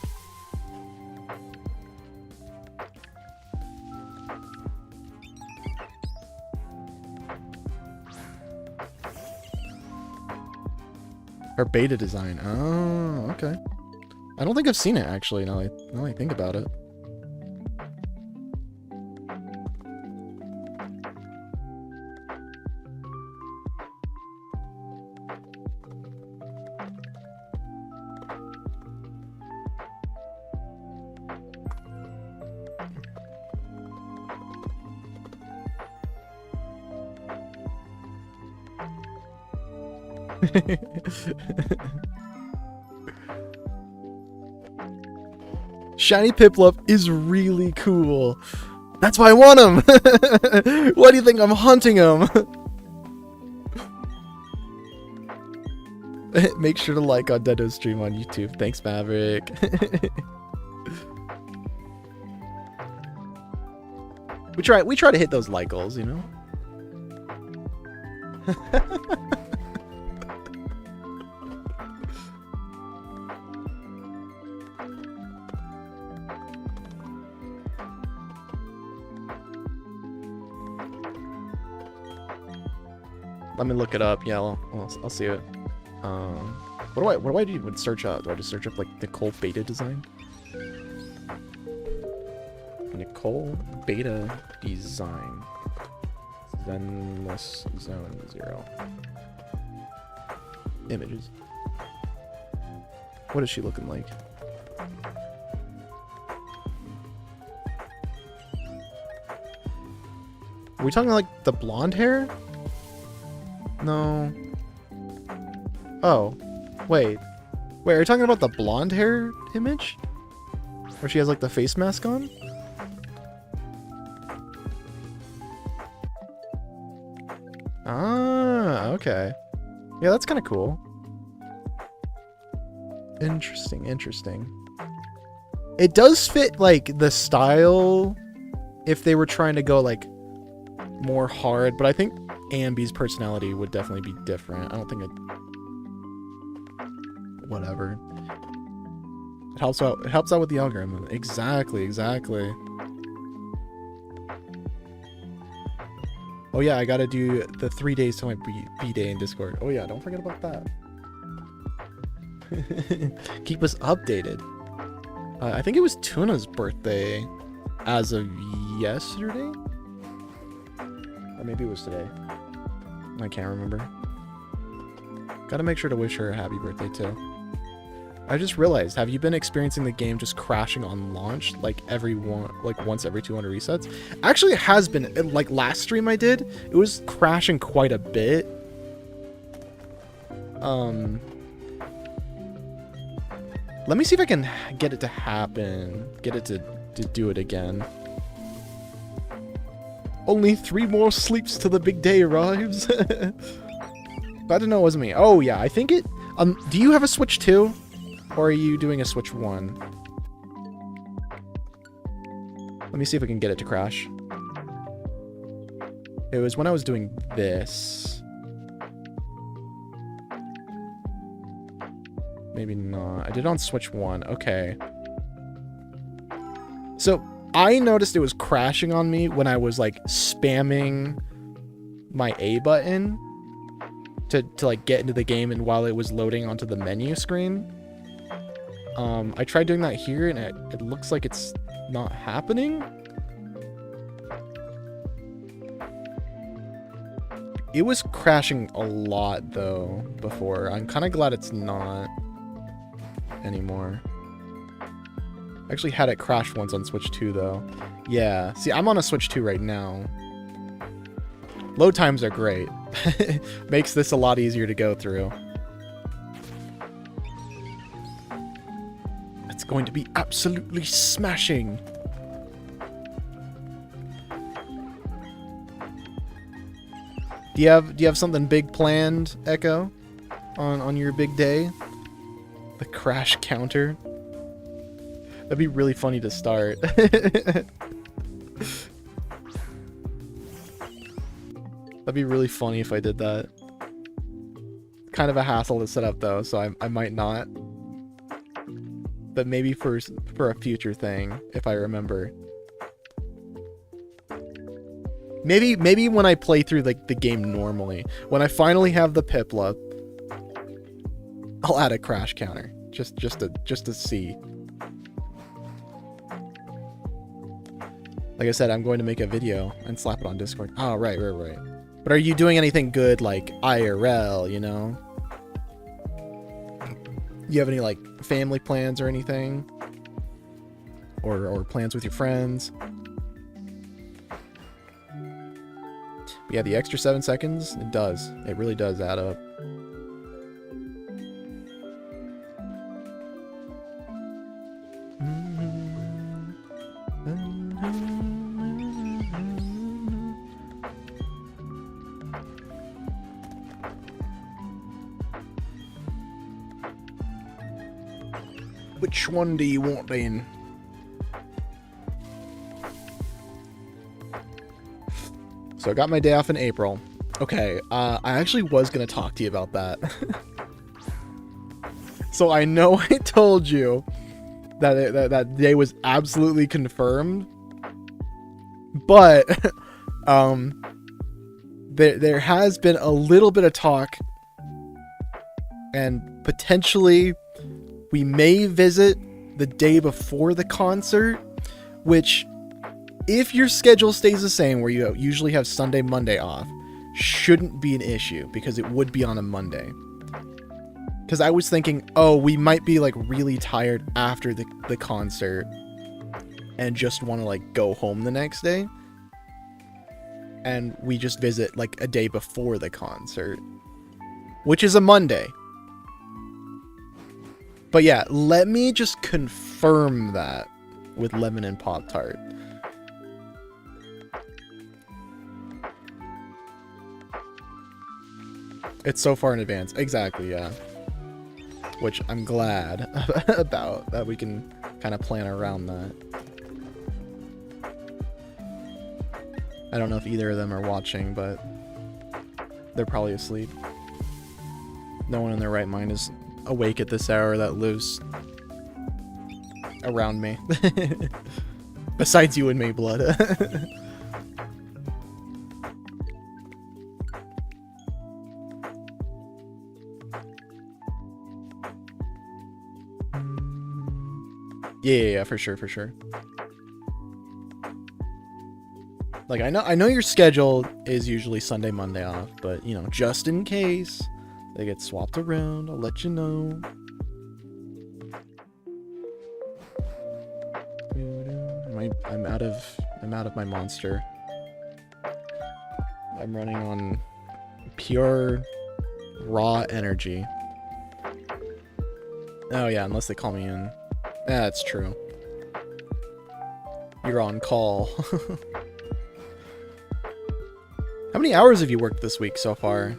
Or beta design. Oh, okay. I don't think I've seen it actually. Now I think about it. Shiny Piplup is really cool. That's why I want him. Why do you think I'm hunting him? Make sure to like on Dendo's stream on YouTube. Thanks, Maverick. we try to hit those like goals, you know. Let me look it up. Yeah, I'll see it. What do I do with search up? Do I just search up like Nicole beta design? Nicole beta design. Zenless zone 0. Images. What is she looking like? Are we talking like the blonde hair? No. Oh. Wait. Wait, are you talking about the blonde hair image? Where she has like the face mask on? Ah, okay. Yeah, that's kind of cool. Interesting, interesting. It does fit like the style if they were trying to go like more hard, but I think Ambi's personality would definitely be different. I don't think it... Whatever. It helps out with the algorithm. Exactly. Oh yeah, I gotta do the 3 days till my B-day in Discord. Oh yeah, don't forget about that. Keep us updated. I think it was Tuna's birthday as of yesterday? Or maybe it was today. I can't remember. Gotta make sure to wish her a happy birthday too. I just realized, have you been experiencing the game just crashing on launch like once every 200 resets? Actually, it has been. Like last stream I did, it was crashing quite a bit. Let me see if I can get it to happen. Get it to do it again. Only 3 more sleeps till the big day arrives. But I didn't know it wasn't me. Oh yeah, I think it... do you have a Switch 2? Or are you doing a Switch 1? Let me see if I can get it to crash. It was when I was doing this. Maybe not. I did it on Switch 1. Okay. So... I noticed it was crashing on me when I was like spamming my A button to like get into the game, and while it was loading onto the menu screen. I tried doing that here and it looks like it's not happening. It was crashing a lot though before. I'm kind of glad it's not anymore. Actually had it crash once on Switch 2 though. Yeah, see, I'm on a Switch 2 right now. Load times are great. Makes this a lot easier to go through. It's going to be absolutely smashing. Do you have something big planned, Echo? On your big day? The crash counter? That'd be really funny to start. That'd be really funny if I did that. Kind of a hassle to set up though, so I might not. But maybe for a future thing, if I remember. Maybe when I play through like the game normally, when I finally have the Piplup, I'll add a crash counter just to see. Like I said, I'm going to make a video and slap it on Discord. Oh, right. But are you doing anything good like IRL, you know? You have any like family plans or anything? Or plans with your friends? But yeah, the extra 7 seconds, it does. It really does add up. Which one do you want then? So I got my day off in April. Okay, I actually was going to talk to you about that. So I know I told you that that day was absolutely confirmed. But there has been a little bit of talk, and potentially we may visit the day before the concert, which, if your schedule stays the same, where you usually have Sunday, Monday off, shouldn't be an issue, because it would be on a Monday. Because I was thinking, oh, we might be like really tired after the concert and just want to like go home the next day. And we just visit like a day before the concert, which is a Monday. But yeah, let me just confirm that with Lemon and Pop-Tart. It's so far in advance. Exactly, yeah. Which I'm glad about, that we can kind of plan around that. I don't know if either of them are watching, but they're probably asleep. No one in their right mind is awake at this hour that lives around me. Besides you and me, Blood. Yeah, for sure. Like, I know your schedule is usually Sunday, Monday off, but, you know, just in case they get swapped around, I'll let you know. I'm out of my monster. I'm running on pure raw energy. Oh yeah, unless they call me in. That's true. You're on call. How many hours have you worked this week so far?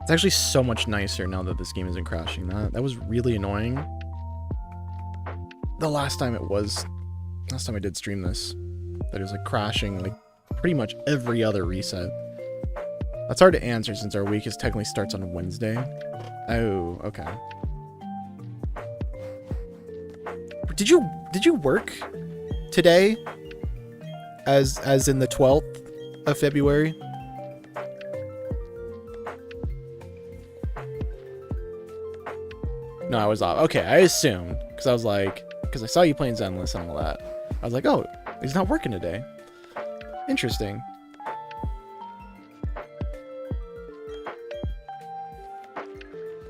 It's actually so much nicer now that this game isn't crashing. That was really annoying. The last time I did stream this, that it was like crashing like pretty much every other reset. That's hard to answer since our week technically starts on Wednesday. Oh, okay. Did you work today? As in the 12th of February? No, I was off. Okay, I assumed. Because I was like... Because I saw you playing Zenless and all that. I was like, oh, he's not working today. Interesting.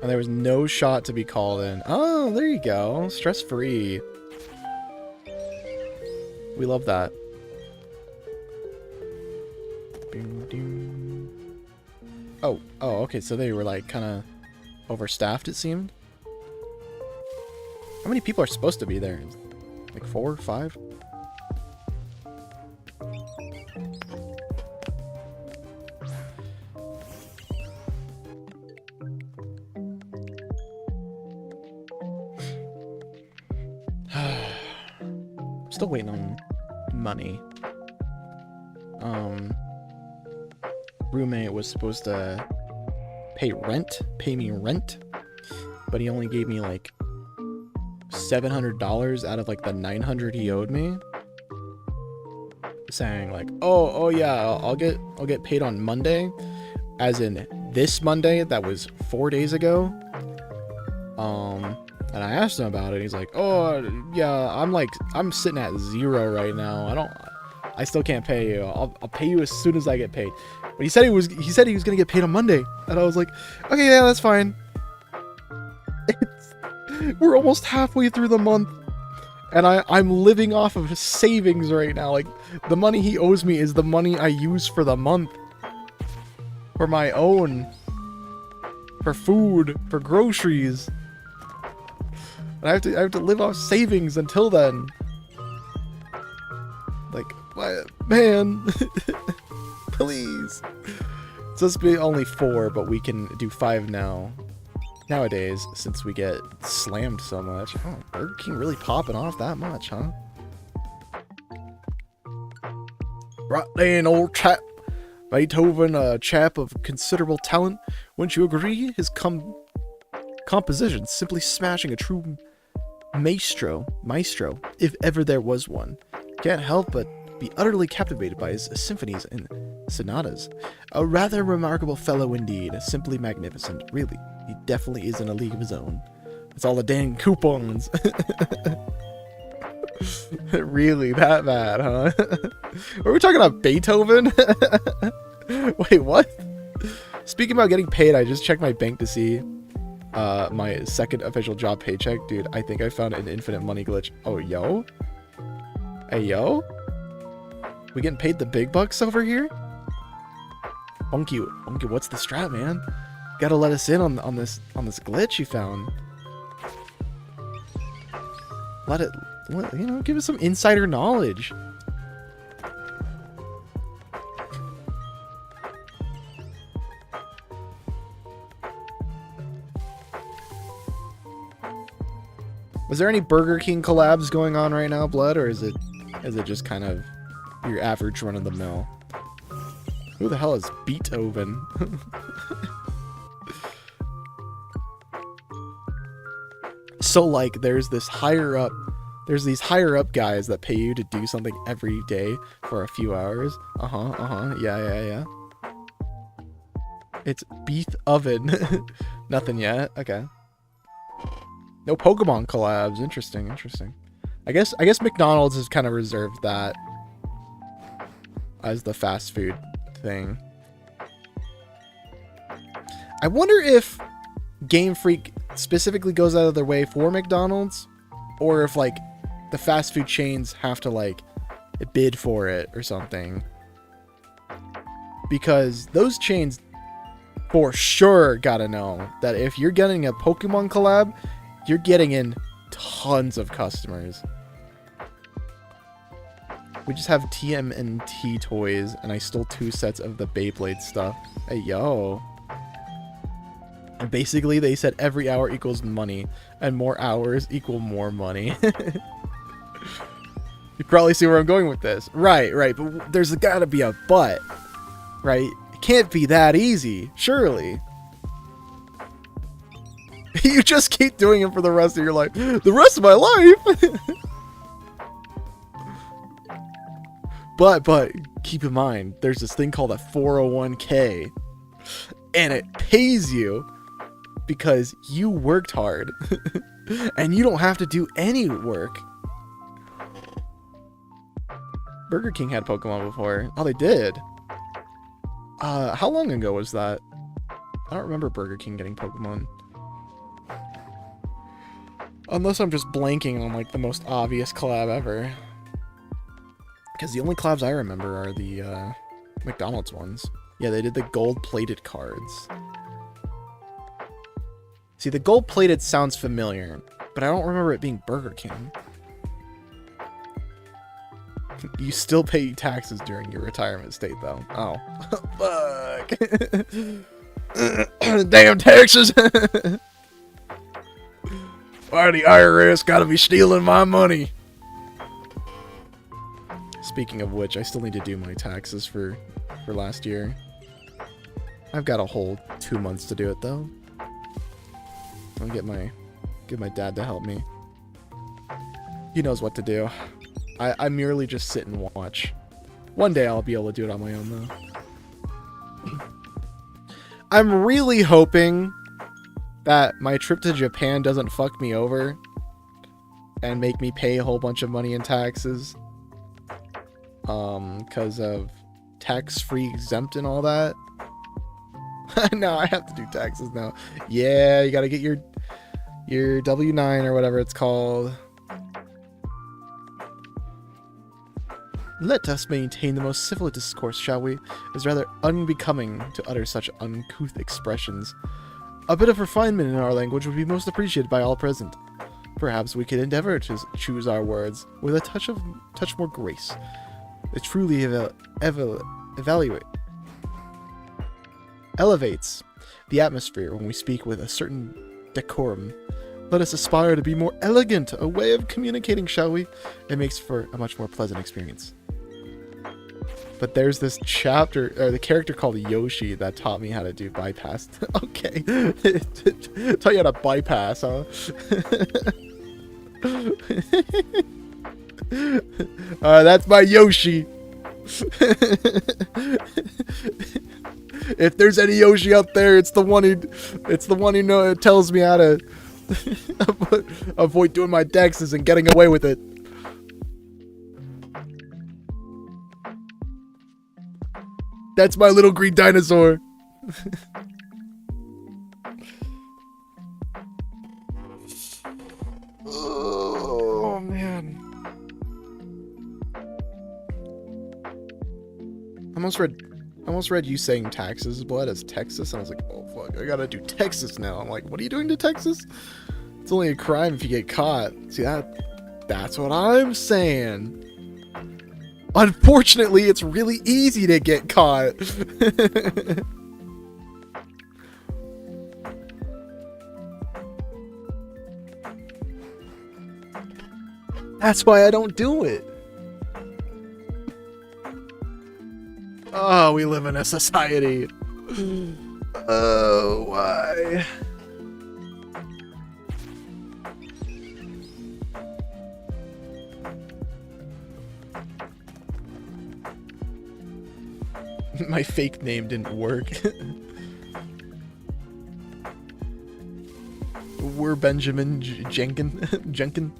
And there was no shot to be called in. Oh, there you go. Stress-free. We love that. Oh, okay, so they were like kind of overstaffed, it seemed. How many people are supposed to be there? Like 4, 5? Still waiting on money. Roommate was supposed to pay me rent, but he only gave me like $700 out of like the $900 he owed me, saying like, oh yeah, I'll get paid on Monday, as in this Monday that was 4 days ago. And I asked him about it. He's like, oh yeah, I'm sitting at 0 right now. I still can't pay you. I'll pay you as soon as I get paid. But he said he was gonna get paid on Monday, and I was like, okay, yeah, that's fine. We're almost halfway through the month, and I'm living off of savings right now. Like, the money he owes me is the money I use for the month, for my own, for food, for groceries. And I have to live off savings until then. Like, what, man? Please. It's supposed to be only 4, but we can do 5 now. Nowadays, since we get slammed so much. Oh, Burger King really popping off that much, huh? Right then, old chap. Beethoven, a chap of considerable talent. Wouldn't you agree? His composition simply smashing, a true maestro, if ever there was one. Can't help but be utterly captivated by his symphonies and sonatas. A rather remarkable fellow indeed, simply magnificent. Really, he definitely is in a league of his own. It's all the dang coupons. Really, that bad, huh? Are we talking about Beethoven? Wait, what? Speaking about getting paid, I just checked my bank to see my second official job paycheck. Dude, I think I found an infinite money glitch. Oh, yo? Hey, yo? We getting paid the big bucks over here? Funky, what's the strat, man? Gotta let us in on this glitch you found. Give us some insider knowledge. Was there any Burger King collabs going on right now, Blood, or is it just kind of your average run of the mill? Who the hell is Beethoven? So like there's these higher up guys that pay you to do something every day for a few hours. Yeah. It's Beethoven. Nothing yet. Okay. No Pokemon collabs. Interesting. I guess McDonald's has kind of reserved that as the fast food thing. I wonder if Game Freak specifically goes out of their way for McDonald's, or if like the fast food chains have to like bid for it or something, because those chains for sure gotta know that if you're getting a Pokemon collab, you're getting in tons of customers. We just have TMNT toys, and I stole 2 sets of the Beyblade stuff. Hey, yo. And basically, they said every hour equals money, and more hours equal more money. You probably see where I'm going with this. Right, but there's gotta be a but, right? It can't be that easy, surely. You just keep doing it for the rest of your life. The rest of my life? But keep in mind, there's this thing called a 401k. And it pays you because you worked hard. And you don't have to do any work. Burger King had Pokemon before. Oh, they did? How long ago was that? I don't remember Burger King getting Pokemon. Unless I'm just blanking on, like, the most obvious collab ever. Because the only collabs I remember are the, McDonald's ones. Yeah, they did the gold-plated cards. See, the gold-plated sounds familiar, but I don't remember it being Burger King. You still pay taxes during your retirement state, though. Oh. Fuck. Damn taxes! Why the IRS gotta be stealing my money? Speaking of which, I still need to do my taxes for last year. I've got a whole 2 months to do it, though. I'll get my dad to help me. He knows what to do. I merely just sit and watch. One day I'll be able to do it on my own, though. I'm really hoping that my trip to Japan doesn't fuck me over and make me pay a whole bunch of money in taxes. Because of tax-free exempt and all that. No, I have to do taxes now. Yeah, you gotta get your W-9 or whatever it's called. Let us maintain the most civil discourse, shall we? It is rather unbecoming to utter such uncouth expressions. A bit of refinement in our language would be most appreciated by all present. Perhaps we could endeavor to choose our words with a touch more grace. It truly elevates the atmosphere when we speak with a certain decorum. Let us aspire to be more elegant, a way of communicating, shall we? It makes for a much more pleasant experience. But there's this chapter, or the character called Yoshi that taught me how to do bypass. Okay. Taught you how to bypass, huh? That's my Yoshi. If there's any Yoshi out there, it's the one who tells me how to avoid doing my taxes and getting away with it. That's my little green dinosaur. Oh man. I almost read you saying Texas blood as Texas, and I was like, oh fuck, I gotta do Texas now. I'm like, what are you doing to Texas? It's only a crime if you get caught. See, that's what I'm saying. Unfortunately, it's really easy to get caught. That's why I don't do it. Oh, we live in a society. Oh, why? My fake name didn't work. We're Benjamin Jenkin.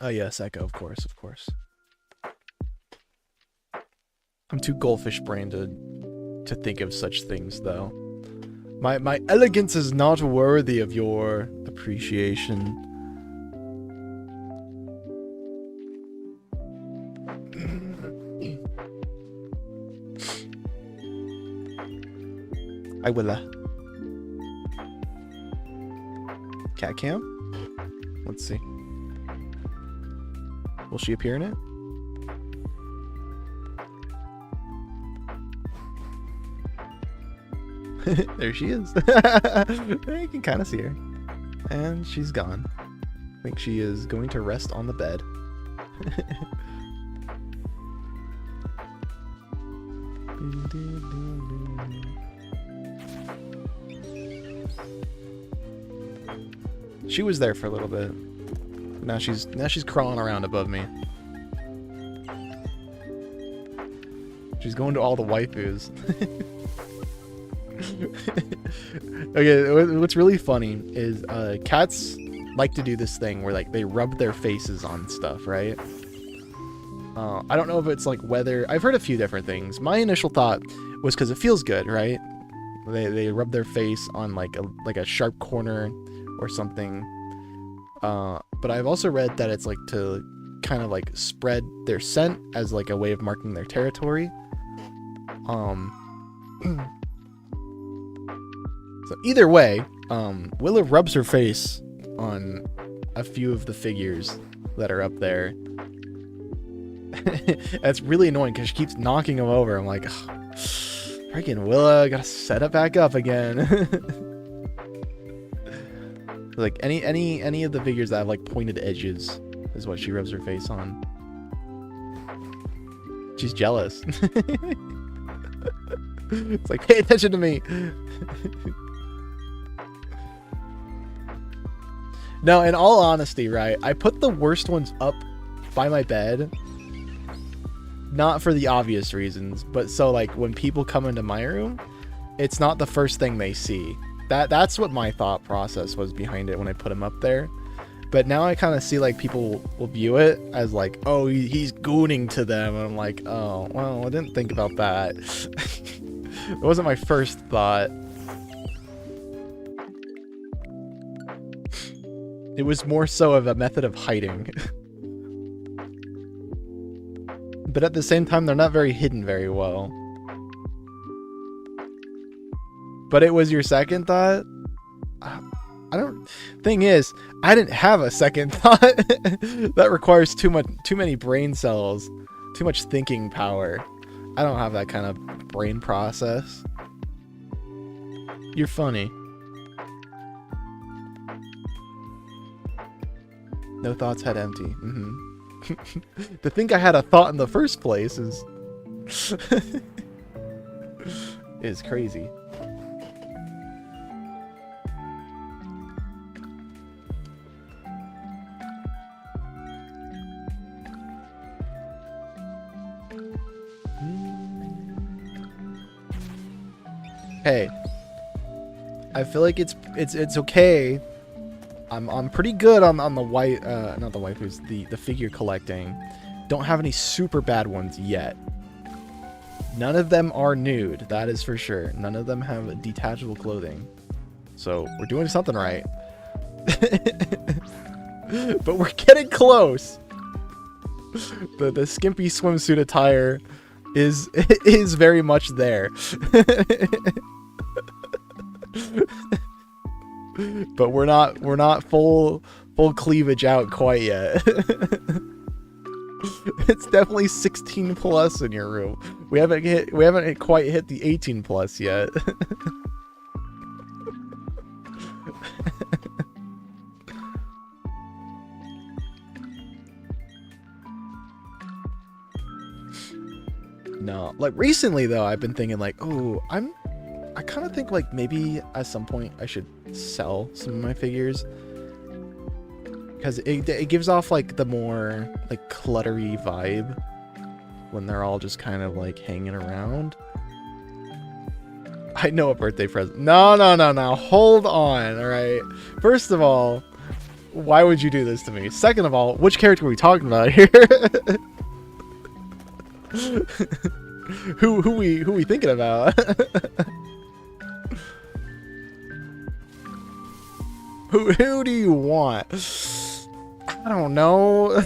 Oh yes, Echo, of course. I'm too goldfish brained to think of such things, though. My elegance is not worthy of your appreciation. I will. Cat cam? Let's see. Will she appear in it? There she is. You can kind of see her. And she's gone. think she is going to rest on the bed. She was there for a little bit. Now she's crawling around above me. She's going to all the waifus. Okay, what's really funny is cats like to do this thing where like they rub their faces on stuff, right? I don't know if it's like whether I've heard a few different things. My initial thought was because it feels good, right? They rub their face on like a sharp corner or something. But I've also read that it's like to kind of like spread their scent as like a way of marking their territory. So either way, Willow rubs her face on a few of the figures that are up there. That's really annoying because she keeps knocking them over. I'm like, freaking Willow, gotta set it back up again. Like any of the figures that have like pointed edges is what she rubs her face on. She's jealous. It's like, pay attention to me. No, in all honesty, right, I put the worst ones up by my bed, not for the obvious reasons, but so like when people come into my room, it's not the first thing they see. That's what my thought process was behind it when I put him up there. But now I kind of see like people will view it as like, oh, he's gooning to them, and I'm like, oh, well, I didn't think about that. It wasn't my first thought. It was more so of a method of hiding. But at the same time, they're not very hidden very well. But it was your second thought? I don't... Thing is, I didn't have a second thought. That requires too many brain cells. Too much thinking power. I don't have that kind of brain process. You're funny. No thoughts, head empty. Mm-hmm. To think I had a thought in the first place is... is crazy. Hey, I feel like it's okay. I'm pretty good on the white not the waifus, the figure collecting. Don't have any super bad ones yet. None of them are nude, that is for sure. None of them have detachable clothing. So we're doing something right. But we're getting close. The skimpy swimsuit attire is very much there. But we're not full cleavage out quite yet. It's definitely 16 plus in your room. We haven't quite hit the 18 plus yet. No, like recently though, I've been thinking like, oh, I kind of think like maybe at some point I should sell some of my figures, because it gives off like the more like cluttery vibe when they're all just kind of like hanging around. I know a birthday present. No, hold on. All right, first of all, why would you do this to me? Second of all, which character are we talking about here? who we thinking about? Who do you want? I don't know.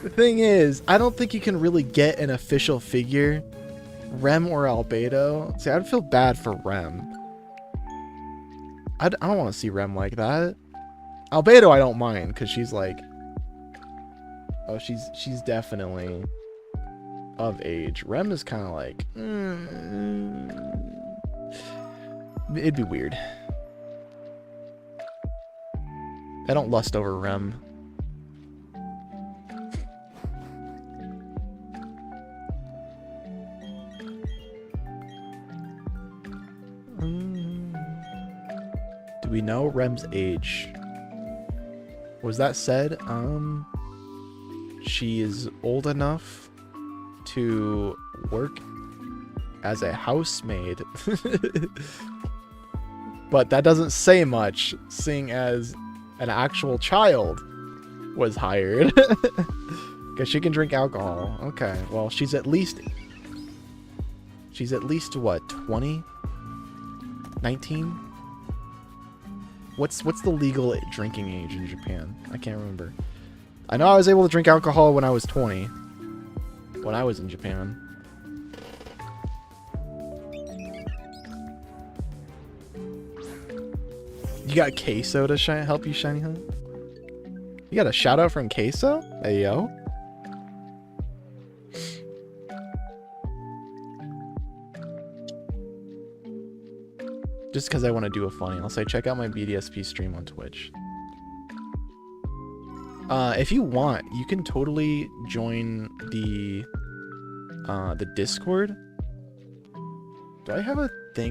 The thing is, I don't think you can really get an official figure, Rem or Albedo. See, I'd feel bad for Rem. I don't want to see Rem like that. Albedo I don't mind, because she's like... Oh, she's definitely of age. Rem is kind of like... It'd be weird. I don't lust over Rem. Do we know Rem's age? Was that said? She is old enough to work as a housemaid. But that doesn't say much, seeing as an actual child was hired. Because she can drink alcohol. Okay, well, she's at least what, 20? 19? What's the legal drinking age in Japan? I can't remember. I know I was able to drink alcohol when I was 20. When I was in Japan. You got Queso to help you, Shiny Hunt? You got a shout out from Queso? Hey, yo. Just because I want to do a funny, I'll say check out my BDSP stream on Twitch. If you want, you can totally join the Discord. Do I have a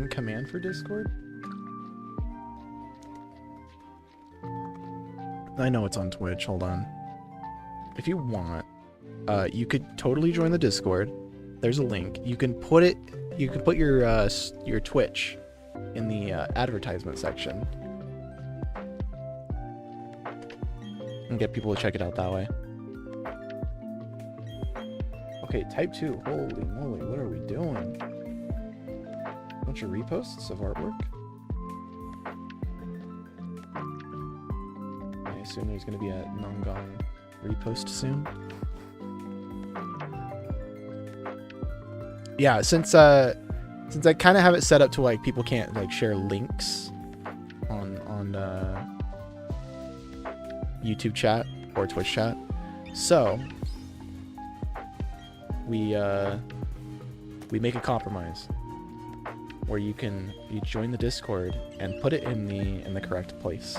command for Discord? I know it's on Twitch. Hold on. If you want, you could totally join the Discord. There's a link. You can put it. You can put your Twitch in the advertisement section and get people to check it out that way. Okay, type 2. Holy moly, what are we doing? Bunch of reposts of artwork. I assume there's going to be a Nongon repost soon. Yeah, since I kind of have it set up to like people can't like share links on YouTube chat or Twitch chat, so we make a compromise where you join the Discord and put it in the correct place.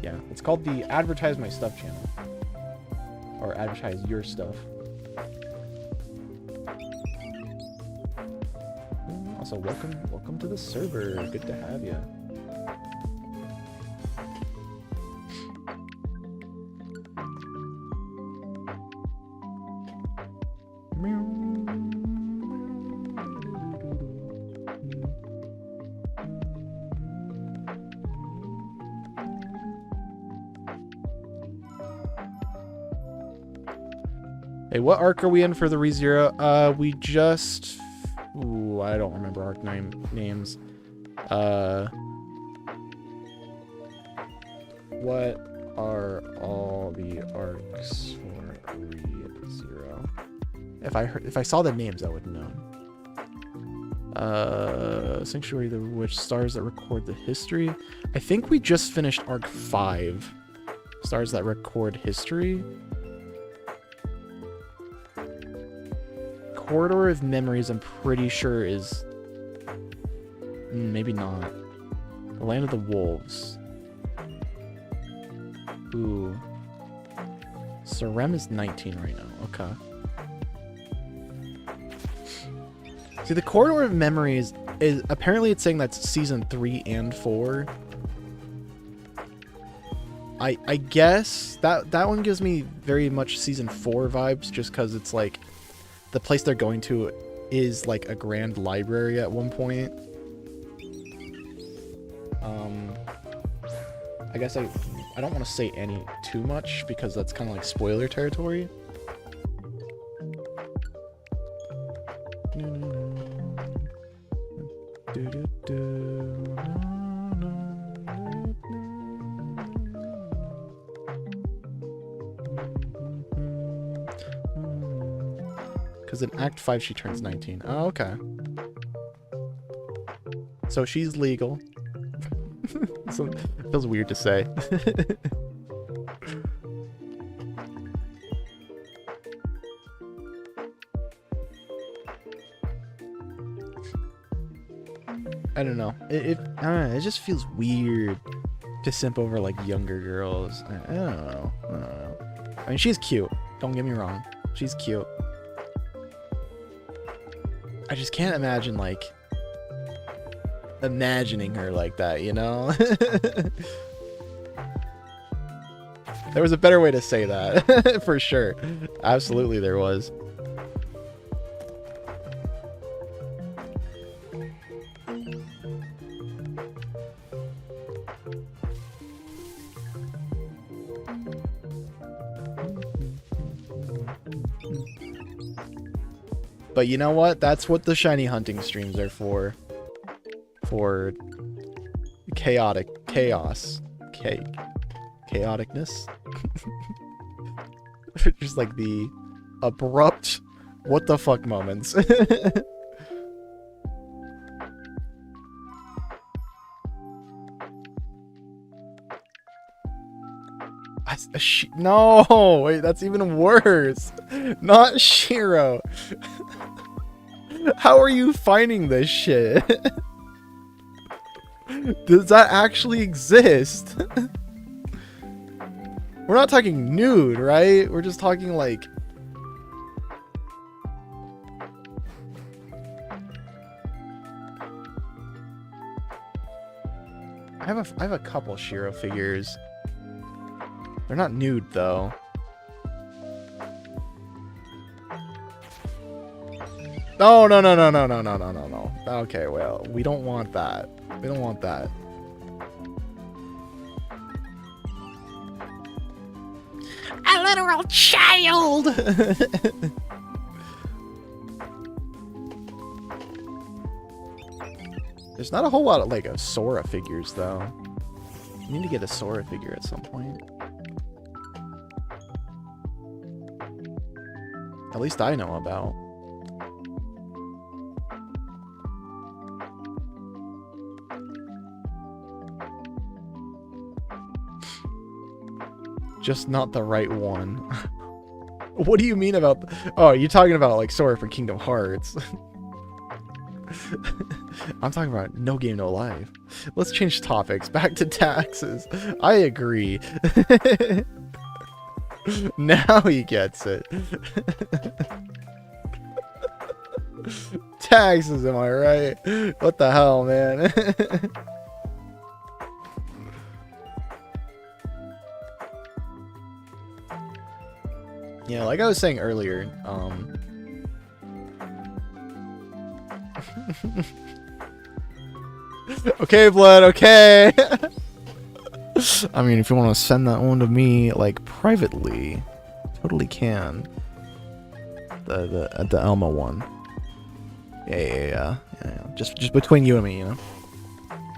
Yeah, it's called the Advertise My Stuff channel, or Advertise Your Stuff. Also, welcome to the server. Good to have you. Hey, what arc are we in for the ReZero? We just... Ooh, I don't remember arc names. What are all the arcs for ReZero? If I saw the names, I would know. Sanctuary, the Witch, Stars That Record the History. I think we just finished arc 5. Stars That Record History. Corridor of Memories, I'm pretty sure is... maybe not. The Land of the Wolves. Ooh. Sarem is 19 right now. Okay. See, the Corridor of Memories is... apparently it's saying that's season 3 and 4. I guess that one gives me very much season 4 vibes, just because it's like... the place they're going to is like a grand library at one point. I guess I don't want to say too much because that's kind of like spoiler territory. Because in Act 5 she turns 19. Oh, okay. So she's legal. So it feels weird to say. I don't know. It just feels weird to simp over like younger girls. I don't know. I don't know. I mean, she's cute. Don't get me wrong. She's cute. I just can't imagine like imagining her like that, you know? There was a better way to say that, for sure. Absolutely there was. But you know what? That's what the shiny hunting streams are for. For chaos. Chaoticness. Just like the abrupt what the fuck moments. No, wait, that's even worse. Not Shiro. How are you finding this shit? Does that actually exist? We're not talking nude, right? We're just talking like... I have a couple Shiro figures. They're not nude though. No. Okay, well, we don't want that. We don't want that. A literal child! There's not a whole lot of, like, Sora figures, though. You need to get a Sora figure at some point. At least I know about. Just not the right one. What do you mean about... Oh, you're talking about, like, Sora from Kingdom Hearts. I'm talking about No Game, No Life. Let's change topics. Back to taxes. I agree. Now he gets it. Taxes, am I right? What the hell, man? Yeah, like I was saying earlier, okay, Blood, okay. I mean, if you want to send that one to me, like, privately, totally can. The Elma one. Yeah. Just between you and me, you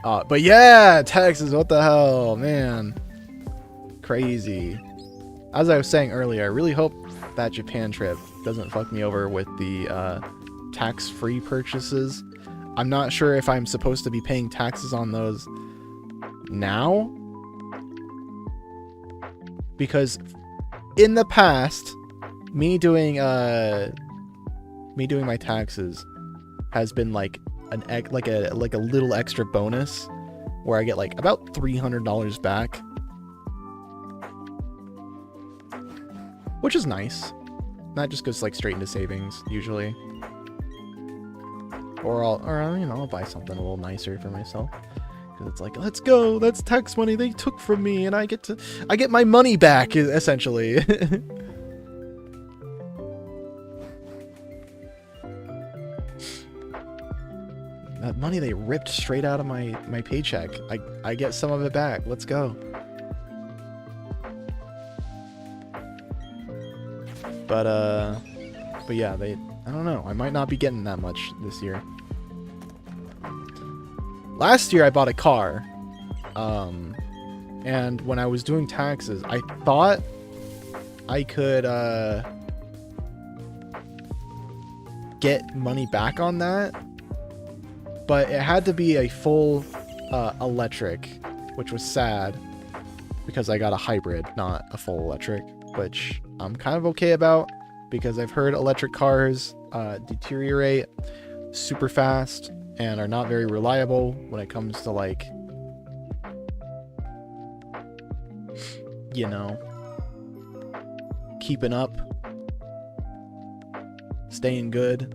know. But yeah, Texas, what the hell, man. Crazy. As I was saying earlier, I really hope that Japan trip doesn't fuck me over with the tax-free purchases. I'm not sure if I'm supposed to be paying taxes on those now. Because in the past, me doing my taxes has been like a little extra bonus where I get like about $300 back. Which is nice. That just goes like straight into savings usually. Or I'll buy something a little nicer for myself. Cause it's like, let's go, that's tax money they took from me and I get my money back essentially. That money they ripped straight out of my paycheck. I get some of it back. Let's go. But yeah, I don't know. I might not be getting that much this year. Last year I bought a car. And when I was doing taxes, I thought I could get money back on that. But it had to be a full electric, which was sad because I got a hybrid, not a full electric, which I'm kind of okay about because I've heard electric cars deteriorate super fast and are not very reliable when it comes to like you know, keeping up, staying good.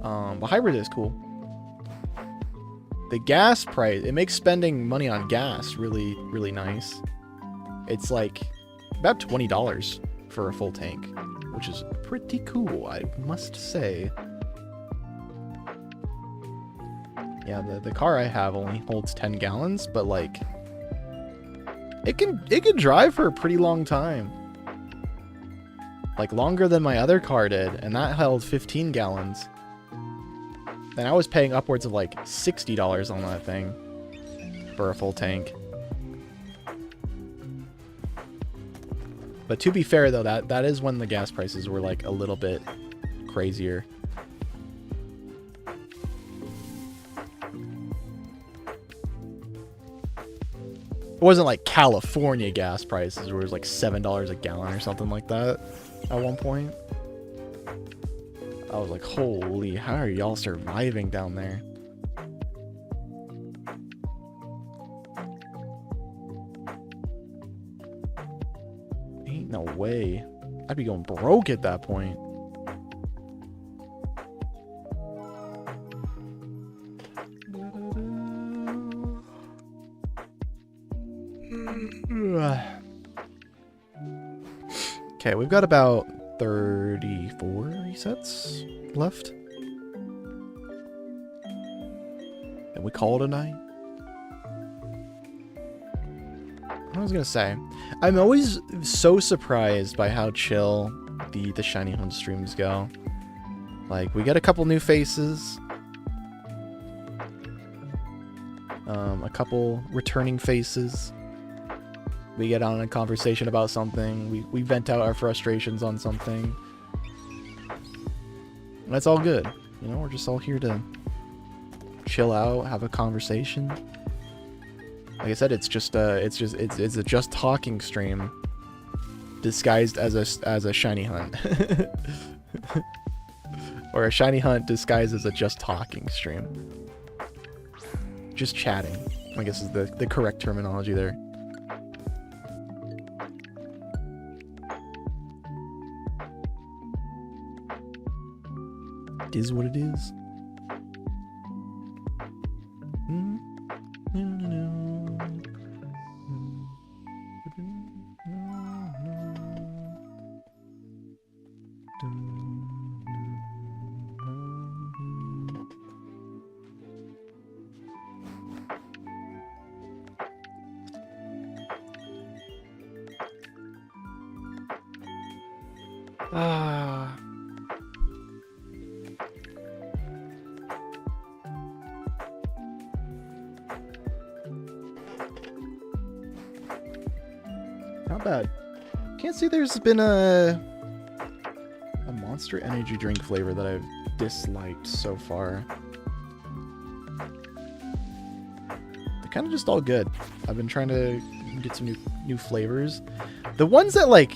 But hybrid is cool. The gas price, it makes spending money on gas really, really nice. It's like about $20 for a full tank, which is pretty cool, I must say. Yeah, the car I have only holds 10 gallons, but like it can drive for a pretty long time. Like longer than my other car did, and that held 15 gallons. And I was paying upwards of like $60 on that thing for a full tank. But to be fair though, that is when the gas prices were like a little bit crazier. It wasn't like California gas prices where it was like $7 a gallon or something like that at one point. I was like, holy, how are y'all surviving down there? Ain't no way. I'd be going broke at that point. Okay, we've got about 34 resets left. And we call it a night. I was gonna say, I'm always so surprised by how chill the Shiny Hunt streams go. Like, we get a couple new faces. A couple returning faces. We get on a conversation about something. We vent out our frustrations on something. And that's all good. You know, we're just all here to chill out, have a conversation. Like I said, it's a just talking stream disguised as a shiny hunt. Or a shiny hunt disguised as a just talking stream. Just chatting, I guess is the correct terminology there. It is what it is. Not bad. Can't see there's been a Monster energy drink flavor that I've disliked so far. They're kind of just all good. I've been trying to get some new flavors. The ones that like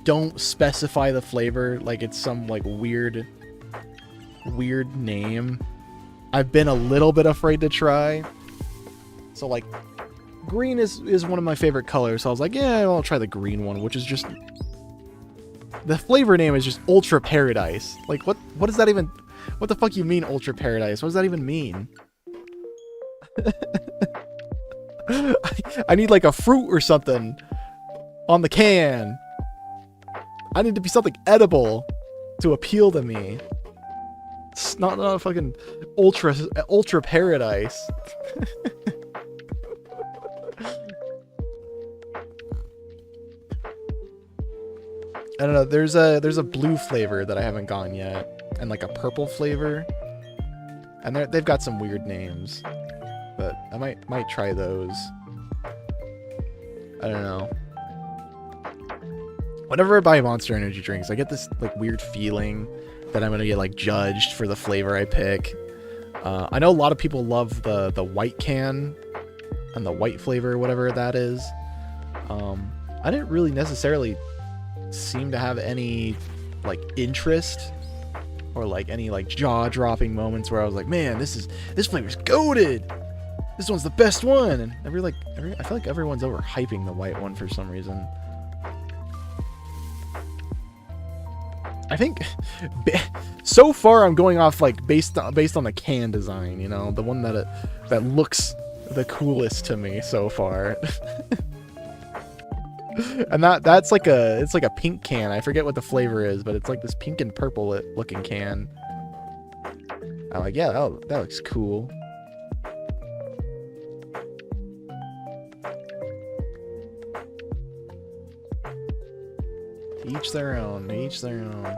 don't specify the flavor, like it's some like weird name, I've been a little bit afraid to try. So like green is one of my favorite colors, so I was like, yeah, I'll try the green one, which is just, the flavor name is just Ultra Paradise. Like what does that even, what the fuck you mean Ultra Paradise? What does that even mean? I need like a fruit or something on the can. I need to be something edible to appeal to me. It's not a fucking Ultra Paradise. I don't know. There's a blue flavor that I haven't gotten yet, and like a purple flavor, and they've got some weird names, but I might try those. I don't know. Whenever I buy Monster energy drinks, I get this like weird feeling that I'm gonna get like judged for the flavor I pick. I know a lot of people love the white can and the white flavor, whatever that is. I didn't really necessarily seem to have any like interest or like any like jaw-dropping moments where I was like, man, this flavor's goated. This one's the best one. And I feel like everyone's overhyping the white one for some reason. I think so far I'm going off like based on the can design, you know, the one that looks the coolest to me so far. And that's like it's like a pink can. I forget what the flavor is, but it's like this pink and purple looking can. I'm like, yeah, that looks cool. Each their own, each their own.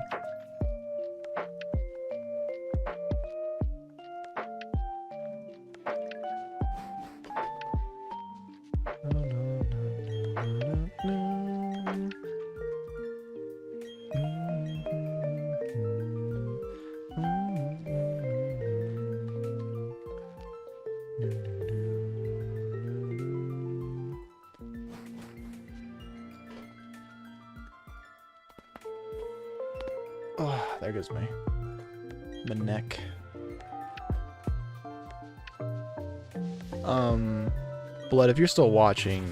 Oh, there goes my neck. Blood, if you're still watching,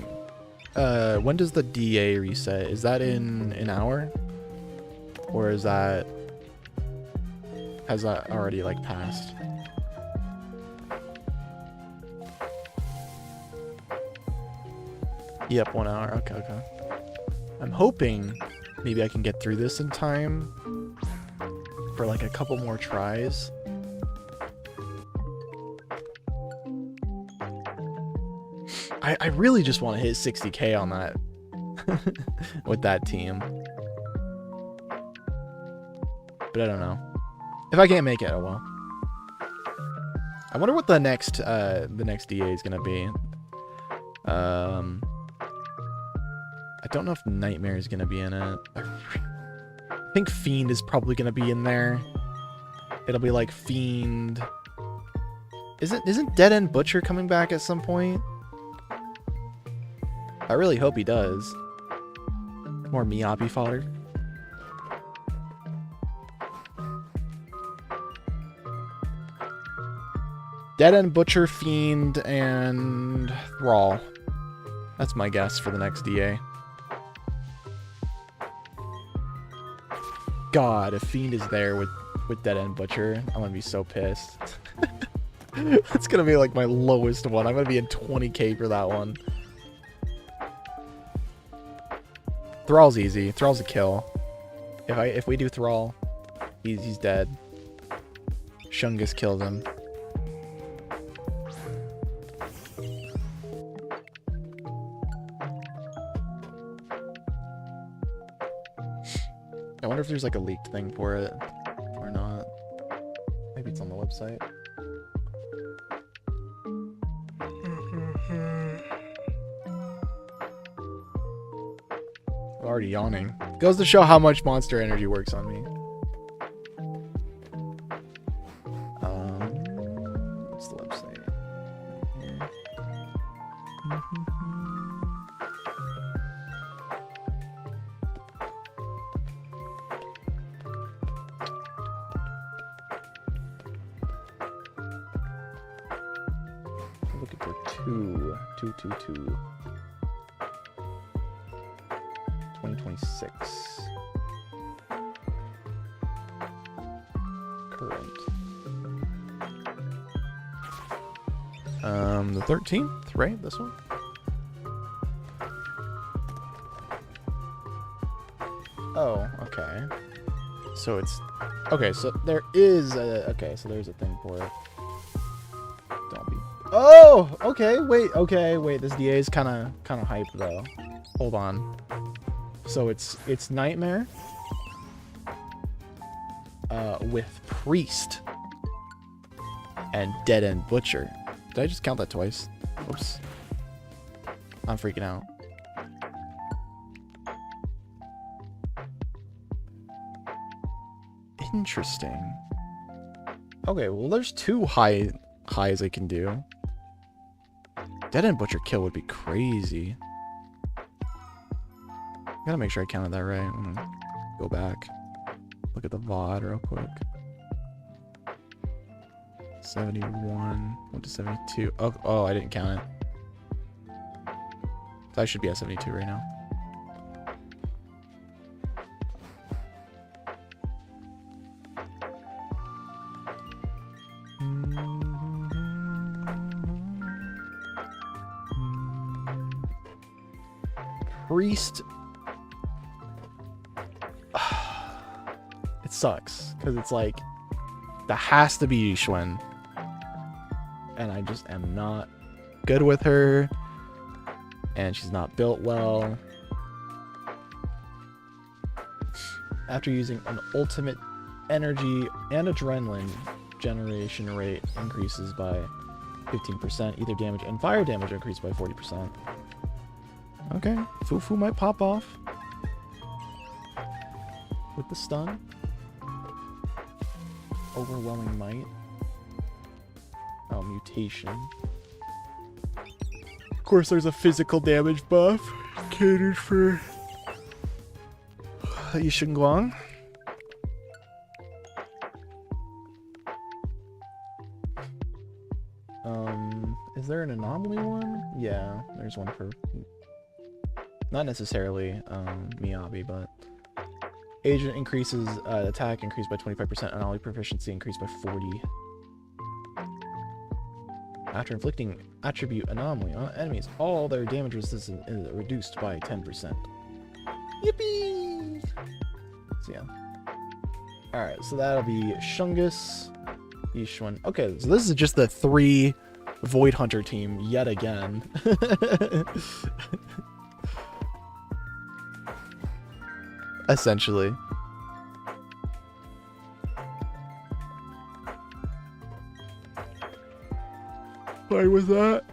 when does the DA reset? Is that in an hour? Or has that already like passed? Yep, 1 hour. Okay, okay. I'm hoping maybe I can get through this in time for like a couple more tries. I really just want to hit 60k on that with that team. But I don't know. If I can't make it, oh well. I wonder what the next DA is gonna be. I don't know if Nightmare is gonna be in it. I think Fiend is probably gonna be in there. It'll be like Fiend. Isn't Dead End Butcher coming back at some point? I really hope he does. More Miyabi fodder. Dead End Butcher, Fiend, and Thrall. That's my guess for the next DA. God, if Fiend is there with Dead End Butcher, I'm gonna be so pissed. That's gonna be like my lowest one. I'm gonna be in 20k for that one. Thrall's easy. Thrall's a kill. If we do Thrall, he's dead. Shungus kills him. I wonder if there's like a leaked thing for it or not. Maybe it's on the website. I'm already yawning. Goes to show how much Monster Energy works on me. What's the website? Here. I'm looking for 222. 2026. Current. The 13th, right? This one? Oh, okay. So it's... Okay, so there is a... Okay, so there's a thing for it. Don't be... Oh! Okay, wait. This DA is kind of hype, though. Hold on. So it's Nightmare with Priest and Dead End Butcher. Did I just count that twice? Oops. I'm freaking out. Interesting. Okay, well there's 2 highs I can do. Dead End Butcher kill would be crazy. Gotta make sure I counted that right. I'm gonna go back. Look at the VOD real quick. 71. Went to 72. Oh, I didn't count it. So I should be at 72 right now. Priest. It sucks because it's like that has to be Yishwen, and I just am not good with her, and she's not built well. After using an ultimate, energy and adrenaline generation rate increases by 15%. Either damage and fire damage increase by 40%. Okay, Fufu might pop off with the stun. Overwhelming might. Oh, mutation. Of course, there's a physical damage buff catered for Yishin Guang. Is there an anomaly one? Yeah, there's one for not necessarily Miyabi, but agent increases attack increased by 25%, anomaly proficiency increased by 40. After inflicting attribute anomaly on enemies, all their damage resistance is reduced by 10%. Yippee! So yeah. Alright, so that'll be Shungus, Yishun. Okay, so this is just the 3 Void Hunter team yet again. Essentially. Why was that?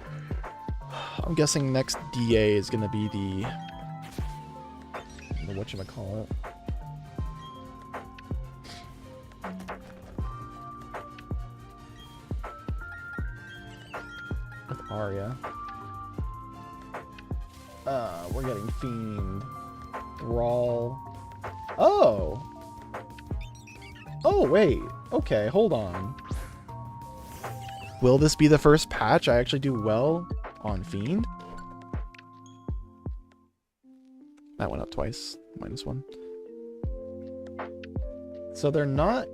I'm guessing next DA is gonna be the whatchamacallit. With Arya. We're getting Fiend. Thrall. Oh! Oh, wait. Okay, hold on. Will this be the first patch I actually do well on Fiend? That went up twice. -1. So they're not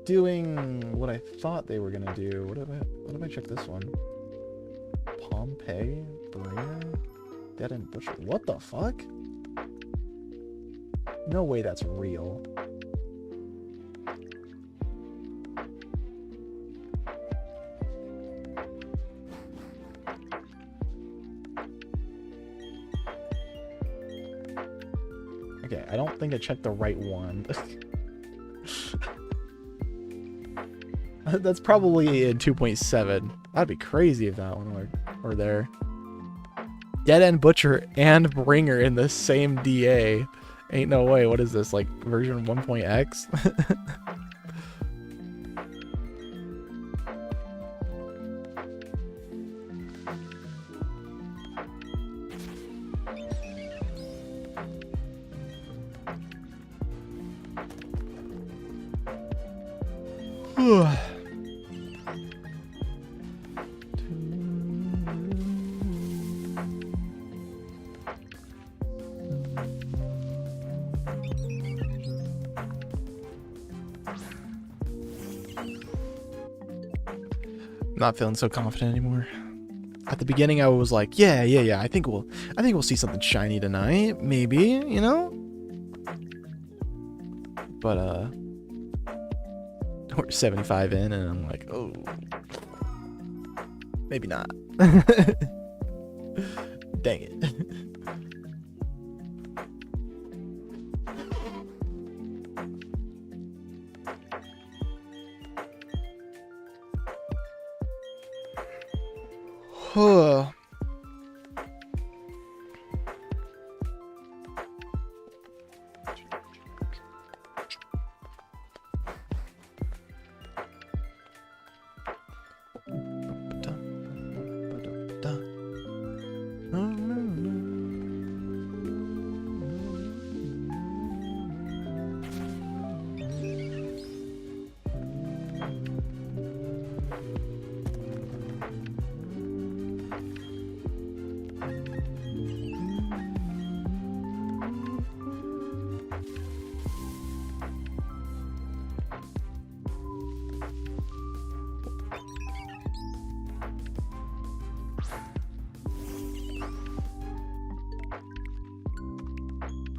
doing what I thought they were gonna do. What if I check this one? Pompeii? Bringer? Dead and Butcher. What the fuck? No way that's real. Okay, I don't think I checked the right one. That's probably in 2.7. That'd be crazy if that one were there. Dead End Butcher and Bringer in the same DA. Ain't no way. What is this, like version 1.x? Not feeling so confident anymore. At the beginning, I was like, yeah. I think we'll see something shiny tonight, maybe, you know. But we're 75 in, and I'm like, oh, maybe not. Dang it.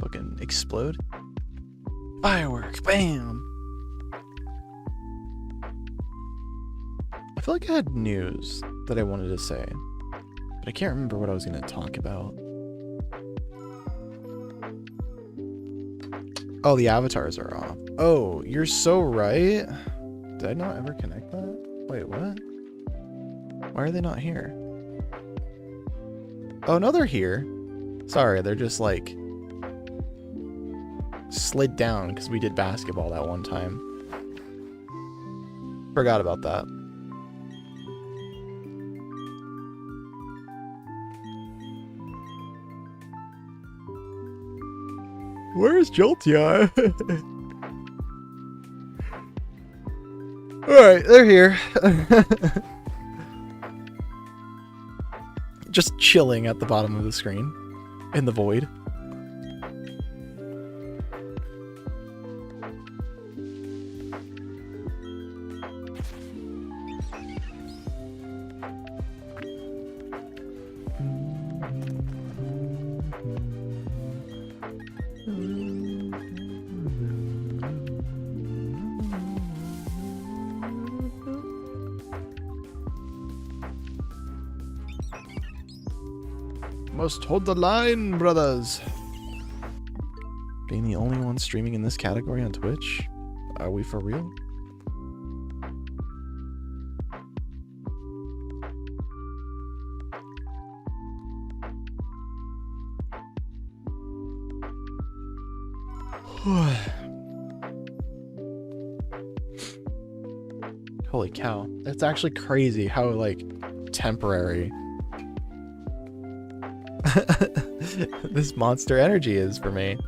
Fucking explode. Firework, bam! I feel like I had news that I wanted to say, but I can't remember what I was going to talk about. Oh, the avatars are off. Oh, you're so right. Did I not ever connect that? Wait, what? Why are they not here? Oh, no, they're here. Sorry, they're just like slid down because we did basketball that one time. Forgot about that. Where's Jolteon? Alright, they're here. Just chilling at the bottom of the screen. In the void. Must hold the line, brothers. Being the only one streaming in this category on Twitch? Are we for real? Holy cow. It's actually crazy how, like, temporary this Monster Energy is for me.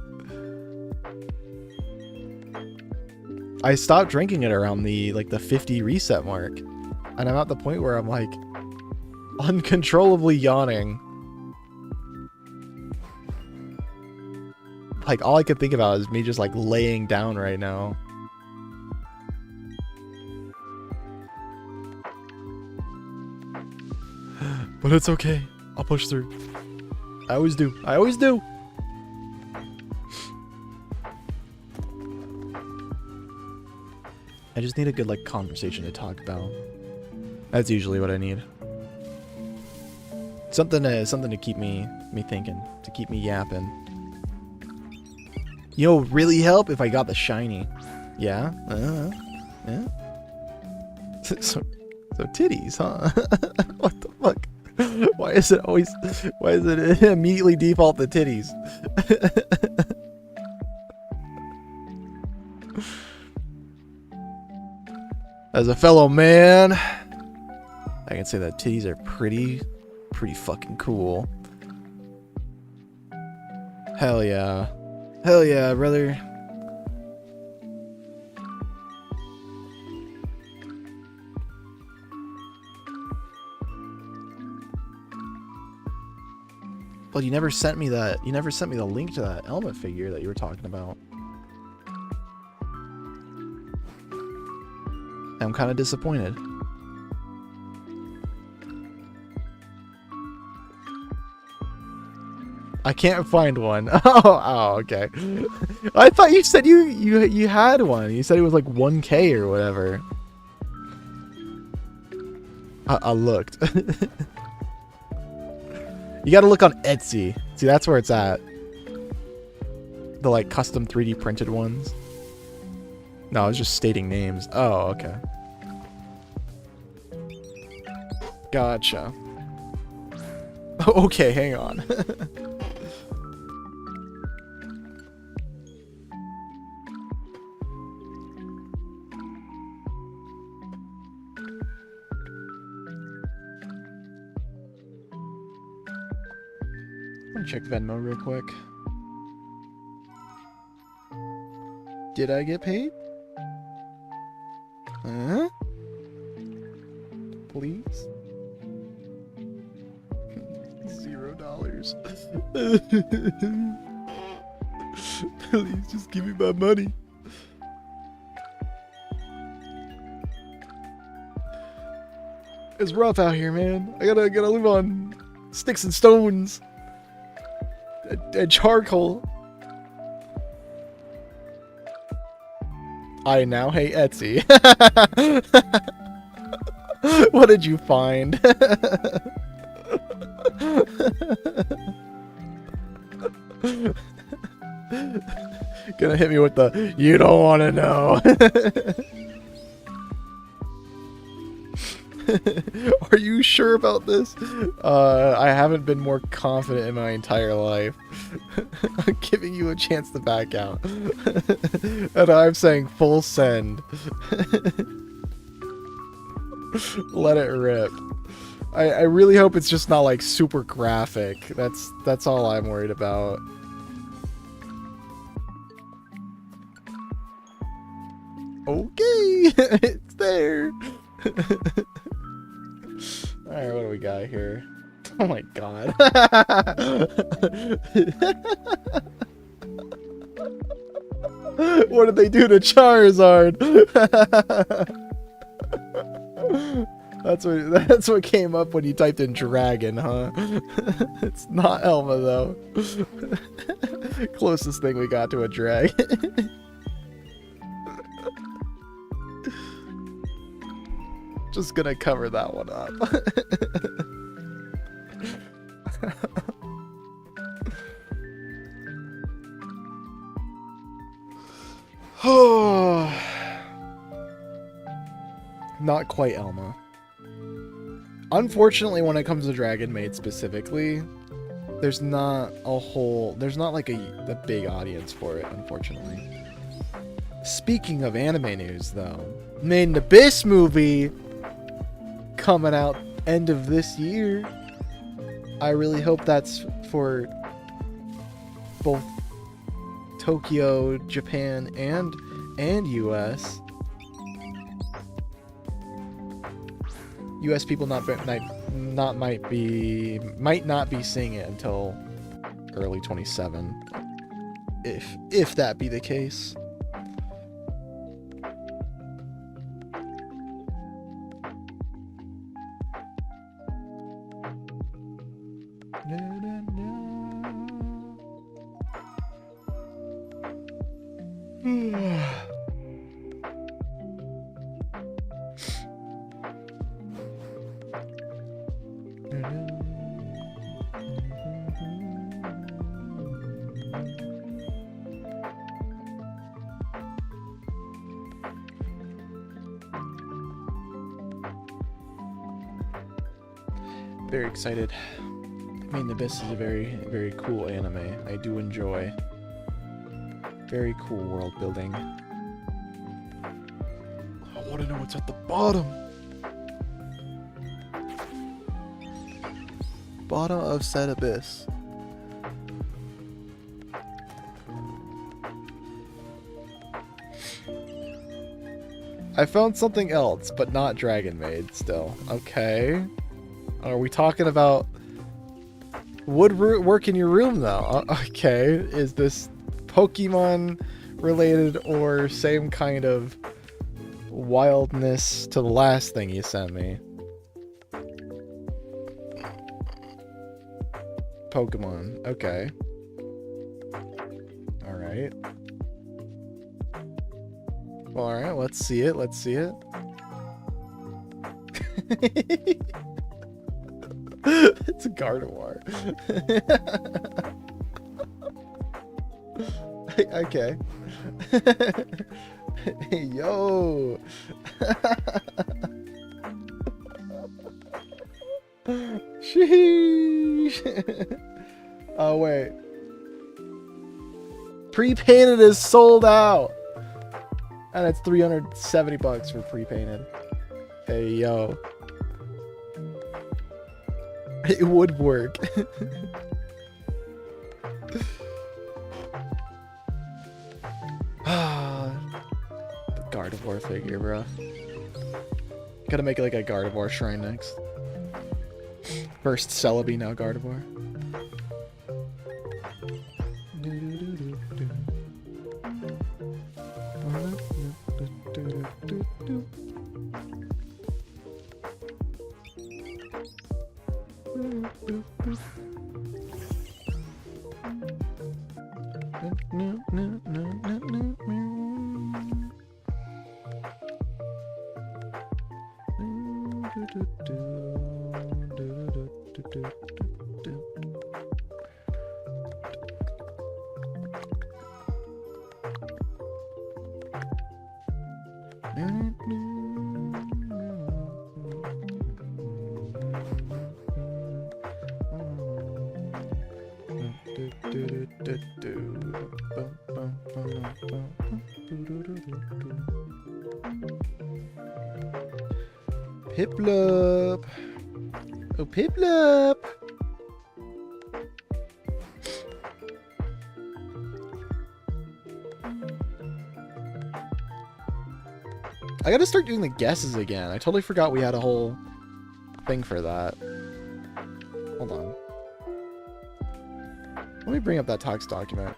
I stopped drinking it around the 50 reset mark, and I'm at the point where I'm like uncontrollably yawning. Like all I could think about is me just like laying down right now. But it's okay. I'll push through. I always do. I always do. I just need a good like conversation to talk about. That's usually what I need. Something to keep me thinking, to keep me yapping. You know, really help if I got the shiny. Yeah. Yeah. So titties, huh? What the fuck? Why is it immediately default the titties? As a fellow man, I can say that titties are pretty fucking cool. Hell yeah. Hell yeah, brother. But you never sent me that. You never sent me the link to that Elma figure that you were talking about. I'm kind of disappointed. I can't find one. Oh, okay. I thought you said you had one. You said it was like 1K or whatever. I looked. You gotta look on Etsy. See, that's where it's at. The like custom 3D printed ones. No, I was just stating names. Oh, okay. Gotcha. Okay, hang on. Let me check Venmo real quick. Did I get paid? Huh? Please? $0. Please just give me my money. It's rough out here, man. I gotta live on sticks and stones and charcoal. I now hate Etsy. What did you find? Gonna hit me with the, you don't want to know. Are you sure about this? I haven't been more confident in my entire life. I'm giving you a chance to back out. And I'm saying full send. Let it rip. I really hope it's just not like super graphic. That's all I'm worried about. Okay, it's there. Alright, what do we got here? Oh my god. What did they do to Charizard? That's what came up when you typed in dragon, huh? It's not Elma though. Closest thing we got to a dragon. Just gonna cover that one up. Oh, not quite Elma. Unfortunately, when it comes to Dragon Maid specifically, there's not like a big audience for it, unfortunately. Speaking of anime news, though, Made in Abyss movie coming out end of this year. I really hope that's for both Tokyo, Japan, and US. US people might not be seeing it until early 27, if that be the case. Very excited. Made in Abyss is a very, very cool anime. I do enjoy. Very cool world building. I want to know what's at the bottom. Bottom of said abyss. I found something else, but not Dragon Maid still. Okay. Are we talking about woodwork in your room though? Okay. Is this Pokemon related or same kind of wildness to the last thing you sent me? Pokemon. Okay. Alright. Well, alright, let's see it. Let's see it. It's a Gardevoir. Okay. Hey, yo. Sheesh. Oh, wait. Pre-painted is sold out. And it's $370 for pre-painted. Hey, yo. It would work. The Gardevoir figure, bro. Gotta make it like a Gardevoir shrine next. First Celebi, now Gardevoir. Piplup. Oh, Piplup. I gotta start doing the guesses again. I totally forgot we had a whole thing for that. Hold on. Let me bring up that tax document.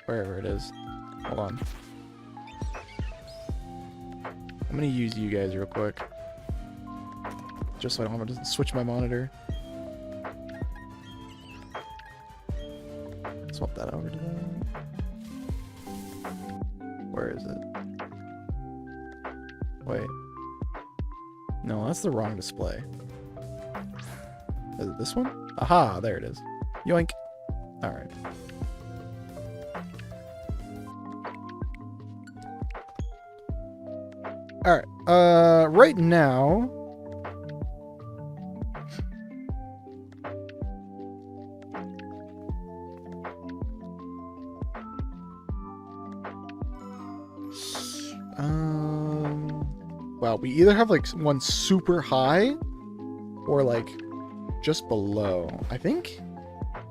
Wherever it is. Hold on. I'm gonna use you guys real quick. Just so I don't have to switch my monitor. Swap that over to that. Where is it? Wait. No, that's the wrong display. Is it this one? Aha, there it is. Yoink. Alright. Alright, right now... Wow, we either have, like, one super high, or, like, just below. I think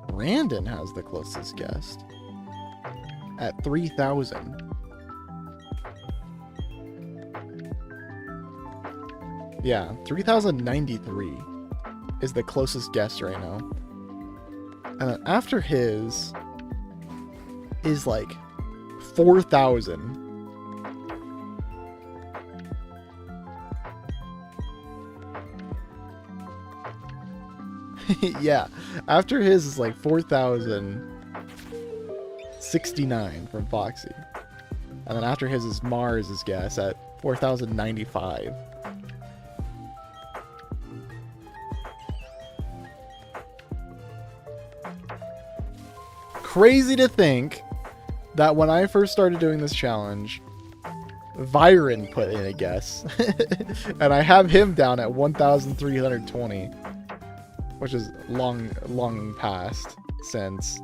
Brandon has the closest guest. At 3,000. Yeah, 3,093 is the closest guess right now. And then after his is like 4,000. Yeah, after his is like 4,069 from Foxy. And then after his is Mars' guess at 4,095. Crazy to think that when I first started doing this challenge, Viren put in a guess. And I have him down at 1,320. Which is long past since.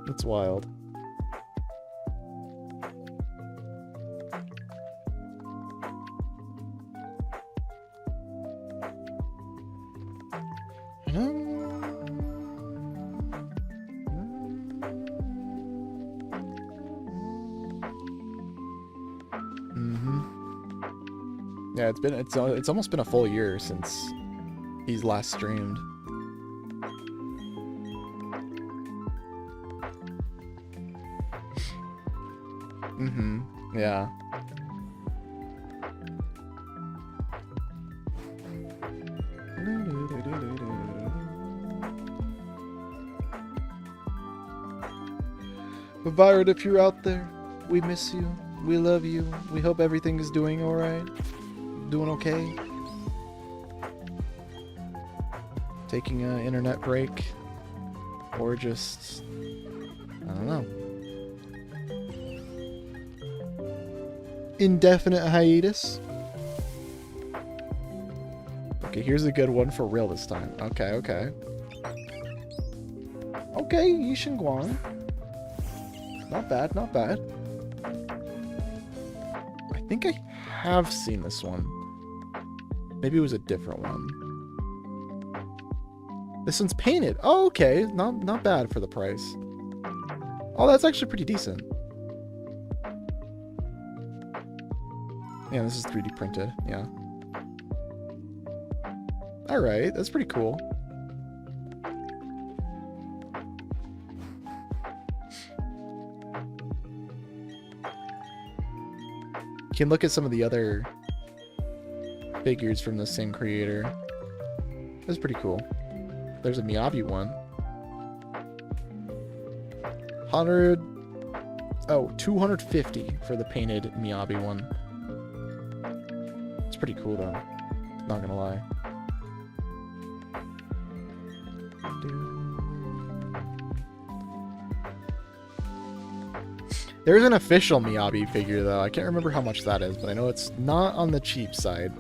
It's wild. Yeah, it's almost been a full year since he's last streamed. Yeah. But Byron, if you're out there, we miss you. We love you. We hope everything is doing alright. Doing okay. Taking an internet break. Or just... I don't know. Indefinite hiatus. Okay, here's a good one for real this time. Okay, okay. Okay, Yishin Guan. Not bad, not bad. I think I have seen this one. Maybe it was a different one. This one's painted. Oh, okay. Not bad for the price. Oh, that's actually pretty decent. Yeah, this is 3D printed. Yeah. Alright, that's pretty cool. You can look at some of the other figures from the same creator. That's pretty cool. There's a Miyabi one. 100 Oh, 250 for the painted Miyabi one. It's pretty cool though. Not gonna lie. There's an official Miyabi figure though. I can't remember how much that is, but I know it's not on the cheap side.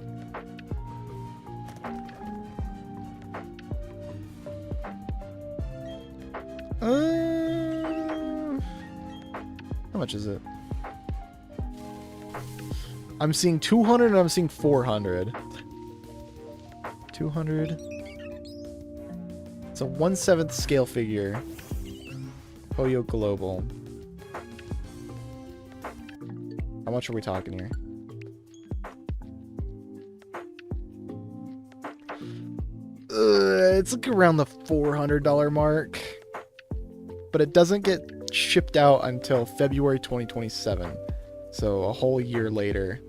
How much is it? I'm seeing 200 and I'm seeing 400. 200. It's a 1/7 scale figure. Hoyo Global. How much are we talking here? It's like around the $400 mark. But it doesn't get shipped out until February 2027. So a whole year later.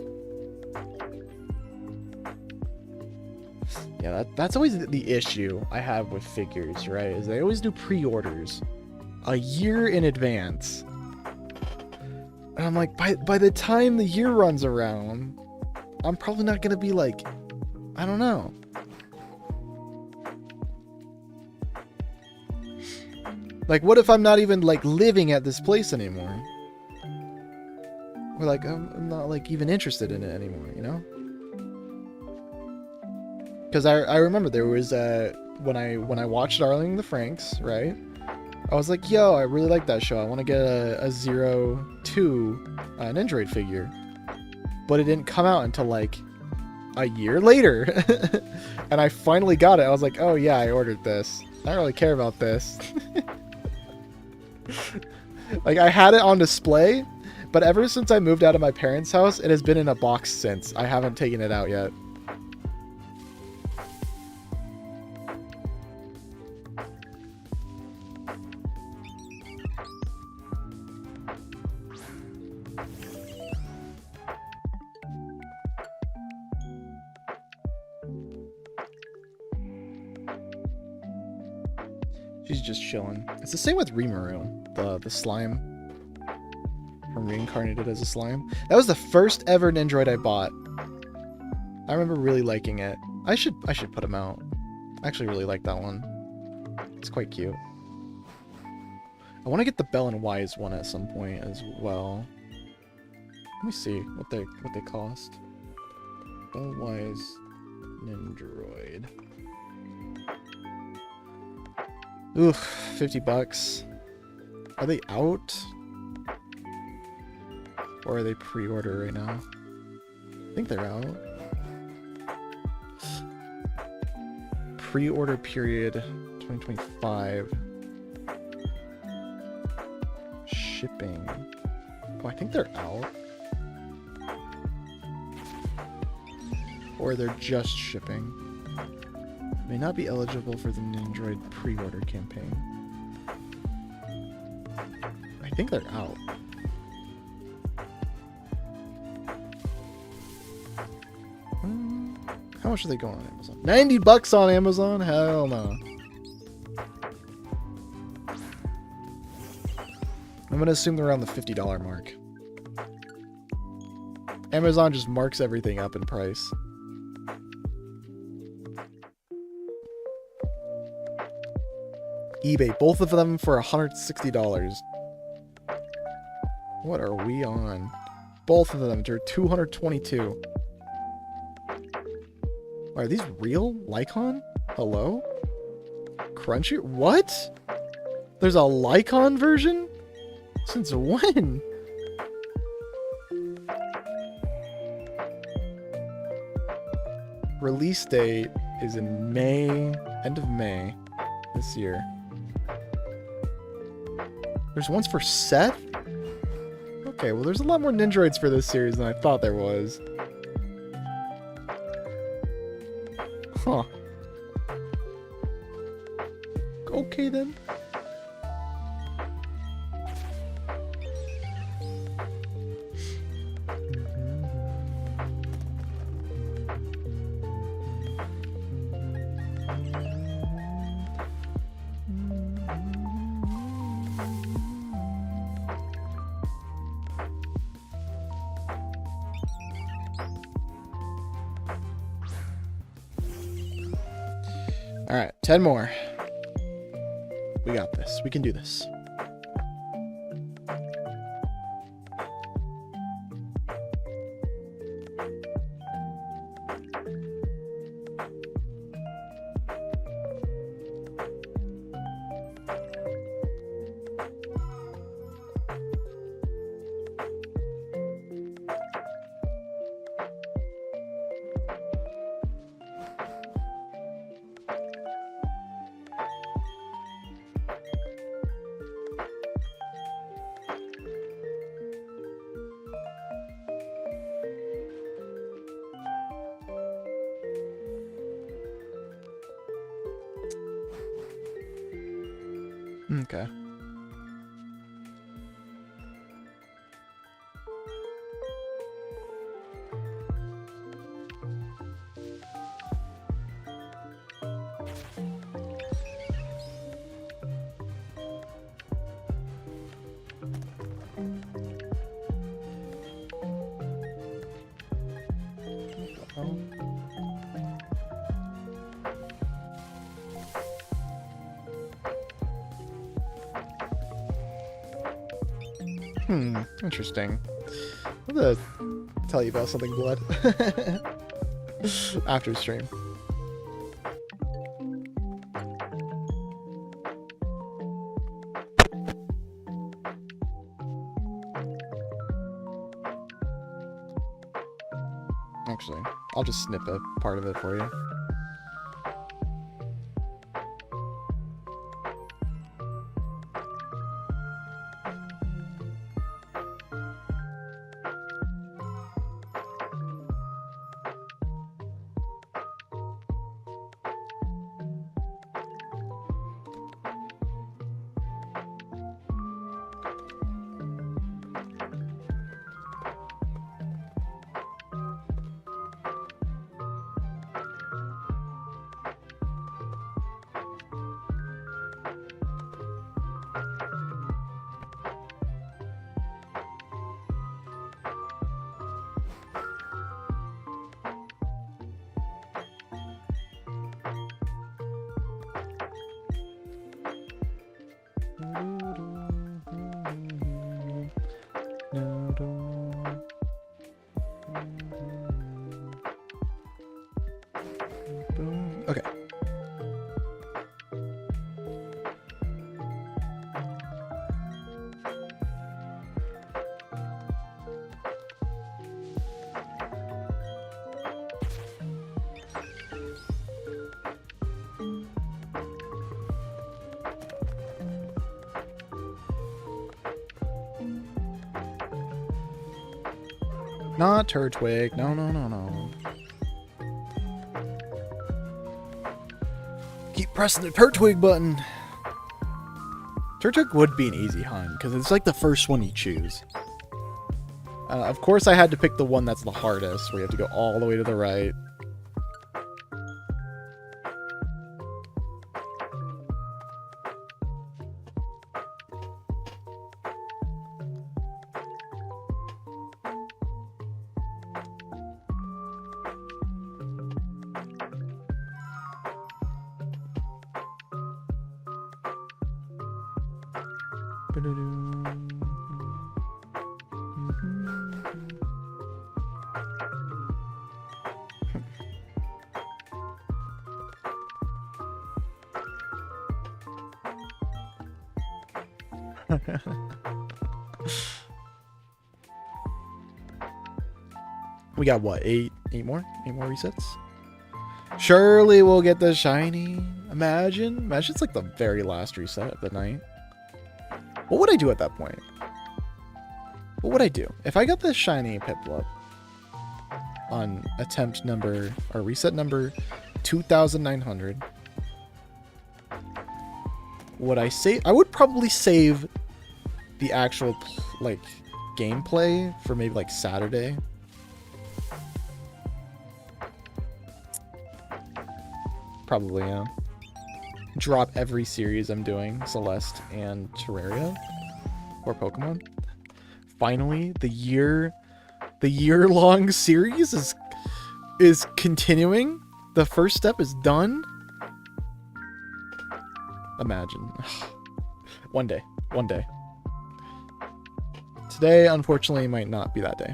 Yeah, that's always the issue I have with figures, right? Is they always do pre-orders a year in advance. And I'm like, by the time the year runs around, I'm probably not going to be like, I don't know. Like, what if I'm not even, like, living at this place anymore? Or, like, I'm not, like, even interested in it anymore, you know? Because I remember there was, when I watched Darling in the Franxx, right? I was like, yo, I really like that show. I want to get a 02 an Android figure. But it didn't come out until, like, a year later. And I finally got it. I was like, oh, yeah, I ordered this. I don't really care about this. Like, I had it on display, but ever since I moved out of my parents' house, it has been in a box since. I haven't taken it out yet. She's just chilling. It's the same with Rimuru, the slime from Reincarnated as a Slime. That was the first ever Nendroid I bought. I remember really liking it. I should put him out. I actually really like that one. It's quite cute. I want to get the Bell and Wise one at some point as well. Let me see what they cost. Bell Wise Nendroid. Oof, 50 bucks. Are they out? Or are they pre-order right now? I think they're out. Pre-order period 2025. Shipping. Oh, I think they're out. Or they're just shipping. May not be eligible for the Nendroid pre-order campaign. I think they're out. How much are they going on Amazon? 90 bucks on Amazon? Hell no. I'm gonna assume they're around the $50 mark. Amazon just marks everything up in price. eBay, both of them for $160. What are we on? Both of them are $222. Are these real? Lycon? Hello? Crunchy? What? There's a Lycon version? Since when? Release date is in May, end of May this year. There's ones for Seth? Okay, well there's a lot more Nendroids for this series than I thought there was. Huh. Okay then. Alright, 10 more. We got this. We can do this. Okay. Interesting. I'm gonna tell you about something, Blood. After stream. Actually, I'll just snip a part of it for you. Okay. Not Turtwig. No, no, no, no. Keep pressing the Turtwig button. Turtwig would be an easy hunt, because it's like the first one you choose. Of course I had to pick the one that's the hardest, where you have to go all the way to the right. We got what, eight more resets? Surely we'll get the shiny. Imagine it's like the very last reset of the night. What would I do at that point? What would I do if I got the shiny Piplup on attempt number or reset number 2900? Would I save? I would probably save the actual like gameplay for maybe like Saturday. Probably, yeah. Drop every series I'm doing, Celeste and Terraria or Pokemon. Finally, the year-long series is continuing. The first step is done. Imagine. One day. One day. Today, unfortunately, might not be that day.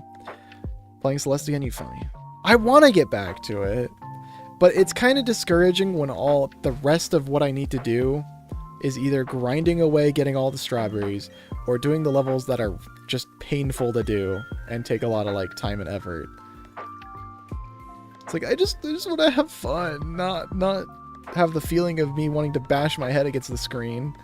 Playing Celeste again, you funny. I want to get back to it, but it's kind of discouraging when all the rest of what I need to do is either grinding away getting all the strawberries or doing the levels that are just painful to do and take a lot of like time and effort. It's like I just want to have fun, not have the feeling of me wanting to bash my head against the screen.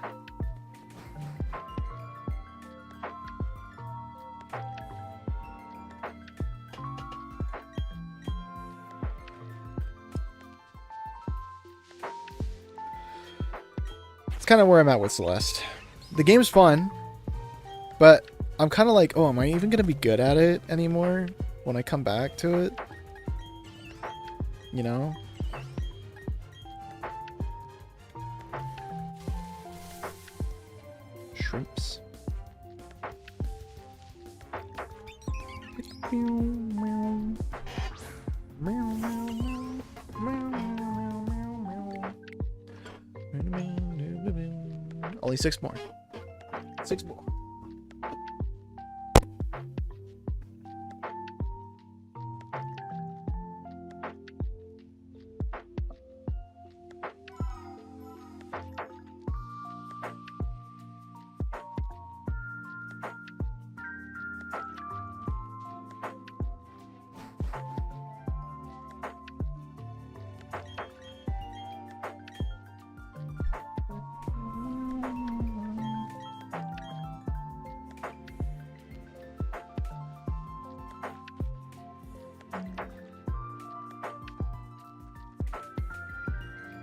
It's kind of where I'm at with Celeste. The game's fun, but I'm kind of like, oh, am I even going to be good at it anymore when I come back to it? You know? Shrimps. Only 6 more. 6 more.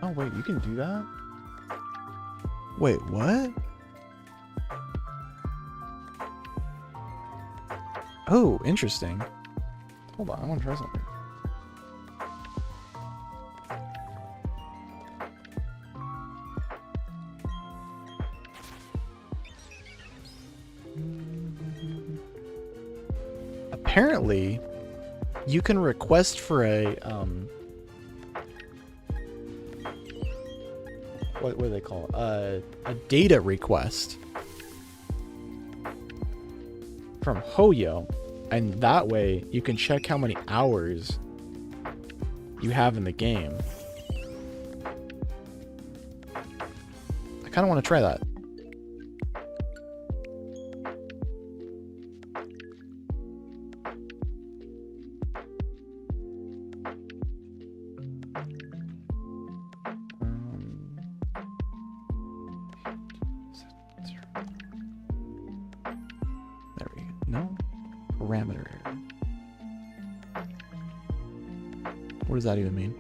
Oh, wait, you can do that? Wait, what? Oh, interesting. Hold on, I want to try something. Apparently, you can request for a, what do they call it? A data request from Hoyo, and that way you can check how many hours you have in the game. I kind of want to try that. What does that even mean?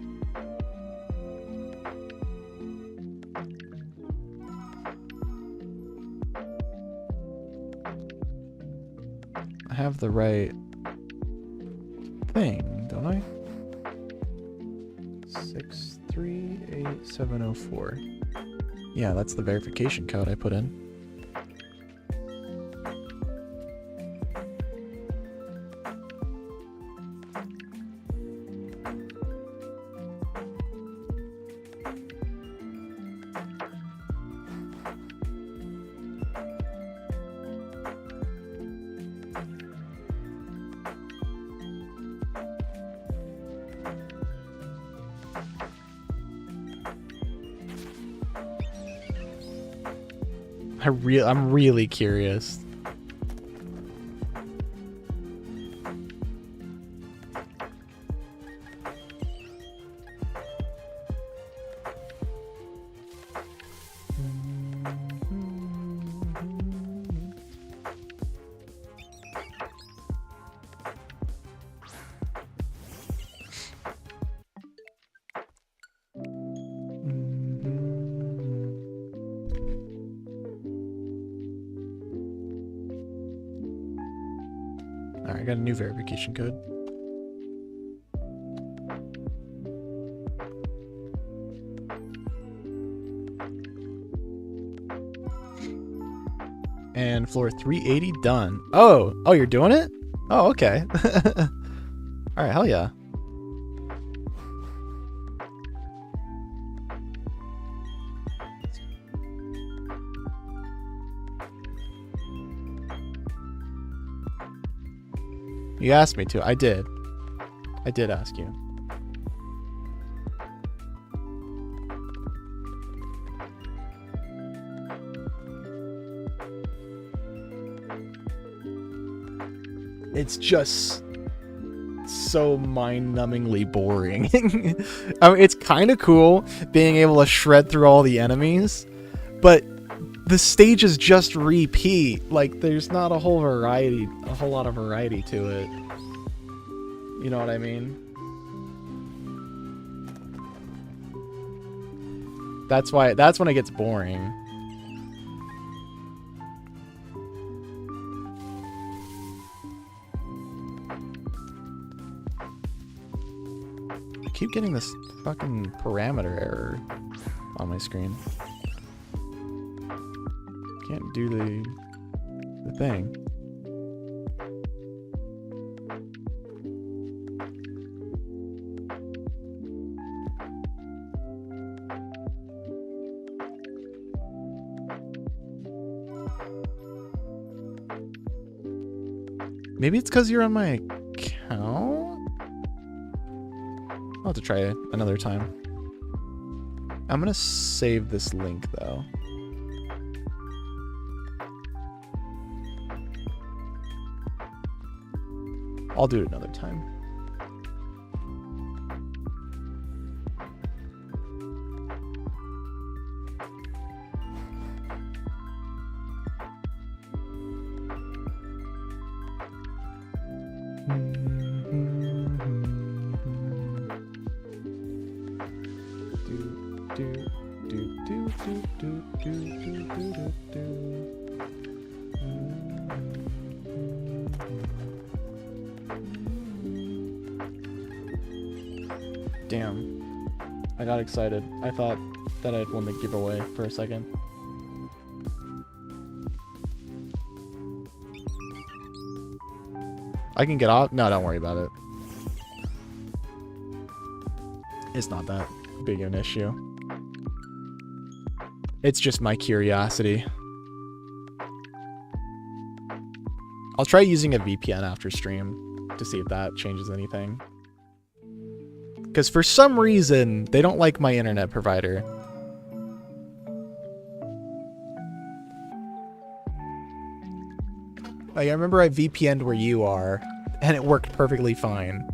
I have the right thing, don't I? 638704. Yeah, that's the verification code I put in. I'm really curious. Alright, I got a new verification code. And floor 380 done. Oh, you're doing it? Oh, okay. Alright, hell yeah. You asked me to. I did. I did ask you. It's just so mind-numbingly boring. I mean, it's kind of cool being able to shred through all the enemies, but the stages just repeat. Like, there's not a whole lot of variety to it. You know what I mean? That's when it gets boring. I keep getting this fucking parameter error on my screen. Can't do the thing. Maybe it's because you're on my account? I'll have to try it another time. I'm gonna save this link though. I'll do it another time. Damn. I got excited. I thought that I'd won the giveaway for a second. I can get off? No, don't worry about it. It's not that big of an issue. It's just my curiosity. I'll try using a VPN after stream to see if that changes anything. Because for some reason, they don't like my internet provider. Like, I remember I VPN'd where you are, and it worked perfectly fine.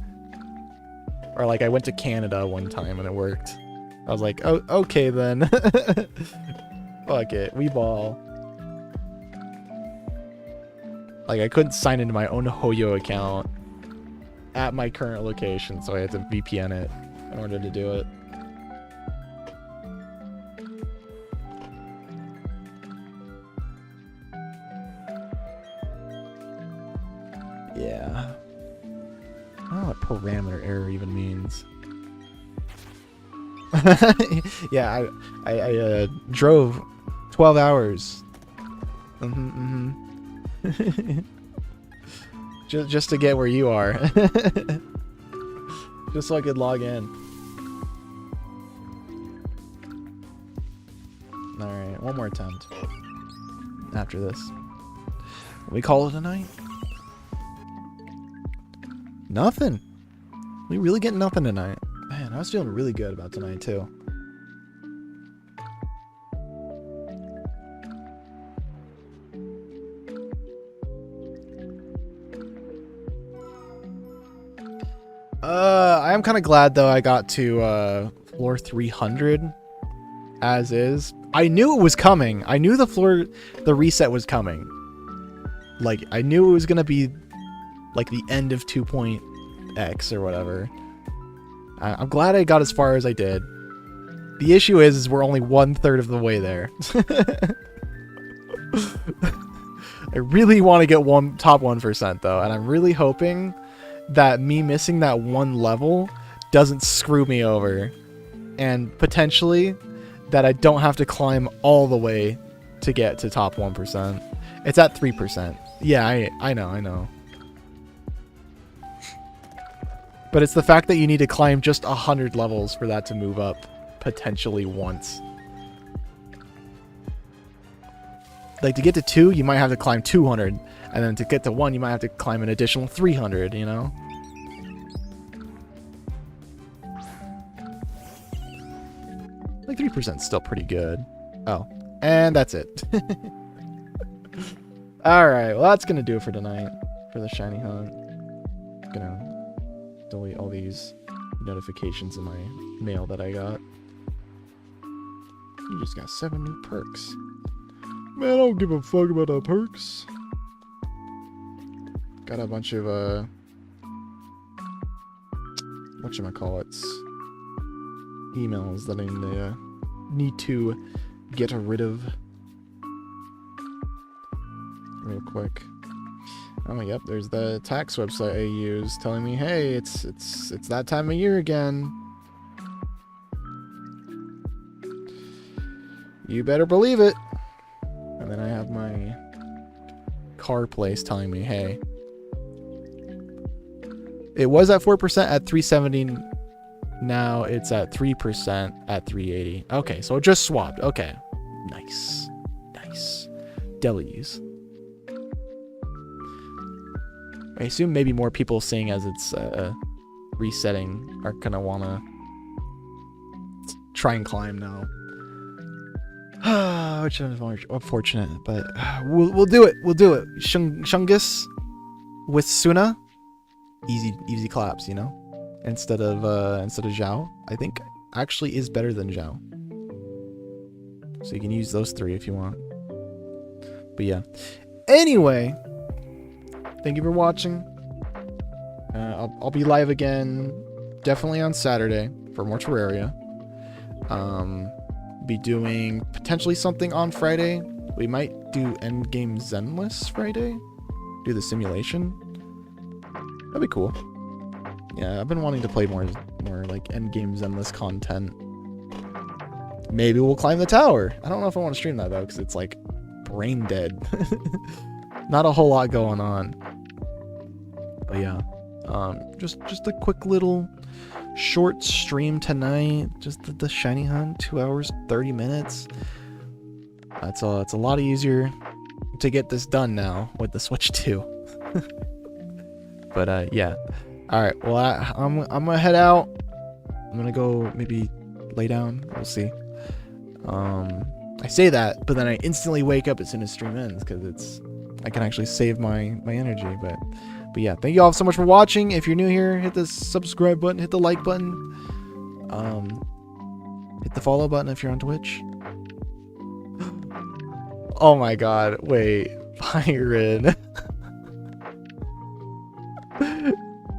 Or like I went to Canada one time and it worked. I was like, oh, okay then. Fuck it, we ball. Like, I couldn't sign into my own Hoyo account at my current location, so I had to VPN it in order to do it. Yeah. I don't know what parameter error even means. Yeah, I drove 12 hours. Just to get where you are. Just so I could log in. Alright, one more attempt. After this. We call it a night? Nothing. We really get nothing tonight. Man, I was feeling really good about tonight too. I am kind of glad though I got to floor 300 as is. I knew it was coming. I knew the reset was coming. Like, I knew it was gonna be like the end of 2.x or whatever. I'm glad I got as far as I did. The issue is we're only 1/3 of the way there. I really want to get top 1% though, and I'm really hoping that me missing that one level doesn't screw me over, and potentially that I don't have to climb all the way to get to top 1%. It's at 3%. Yeah, I know. But it's the fact that you need to climb just 100 levels for that to move up potentially once. Like, to get to 2, you might have to climb 200, And then to get to 1, you might have to climb an additional 300, you know? Like 3% is still pretty good. Oh, and that's it. Alright, well that's gonna do it for tonight. For the shiny hunt. Gonna delete all these notifications in my mail that I got. You just got 7 new perks. Man, I don't give a fuck about the perks. Got a bunch of whatchamacallits, emails that I need to get rid of real quick. Oh yep, there's the tax website I use telling me, hey, it's that time of year again. You better believe it. And then I have my car place telling me, hey, it was at 4% at 370. Now it's at 3% at 380. Okay, so it just swapped. Okay, nice, nice. Delis. I assume maybe more people seeing as it's resetting are gonna wanna try and climb now. Which is unfortunate, but we'll do it. We'll do it. Shungus with Suna, easy claps, you know. Instead of Zhao, I think actually is better than Zhao. So you can use those 3 if you want. But yeah. Anyway, thank you for watching. I'll be live again, definitely on Saturday for more Terraria. Be doing potentially something on Friday. We might do endgame Zenless Friday. Do the simulation. That'd be cool. Yeah, I've been wanting to play more like endgame Zenless content. Maybe we'll climb the tower. I don't know if I want to stream that though, because it's like brain dead. Not a whole lot going on. But yeah, just a quick little short stream tonight. Just the shiny hunt, 2 hours 30 minutes. It's a lot easier to get this done now with the Switch 2. But yeah. All right. Well, I'm gonna head out. I'm gonna go maybe lay down. We'll see. I say that, but then I instantly wake up as soon as stream ends because I can actually save my energy. But yeah, thank you all so much for watching. If you're new here, hit the subscribe button, hit the like button, hit the follow button if you're on Twitch. Oh my god, wait, Byron.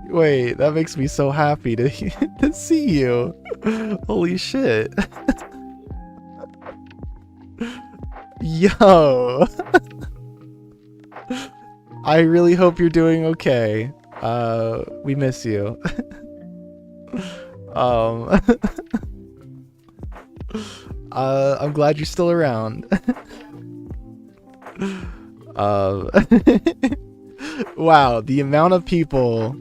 Wait, that makes me so happy to see you. Holy shit. Yo. I really hope you're doing okay. We miss you. I'm glad you're still around. Wow, the amount of people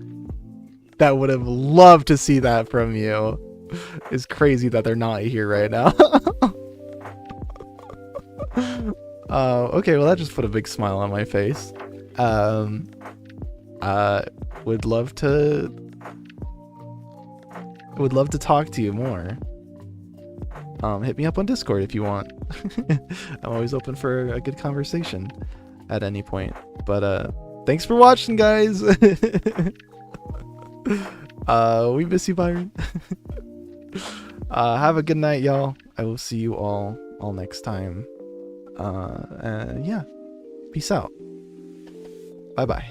that would have loved to see that from you is crazy that they're not here right now. Okay, well that just put a big smile on my face. Would love to talk to you more. Hit me up on Discord if you want. I'm always open for a good conversation at any point. But thanks for watching, guys. We miss you, Byron. Have a good night, y'all. I will see you all next time. Yeah, peace out. Bye bye.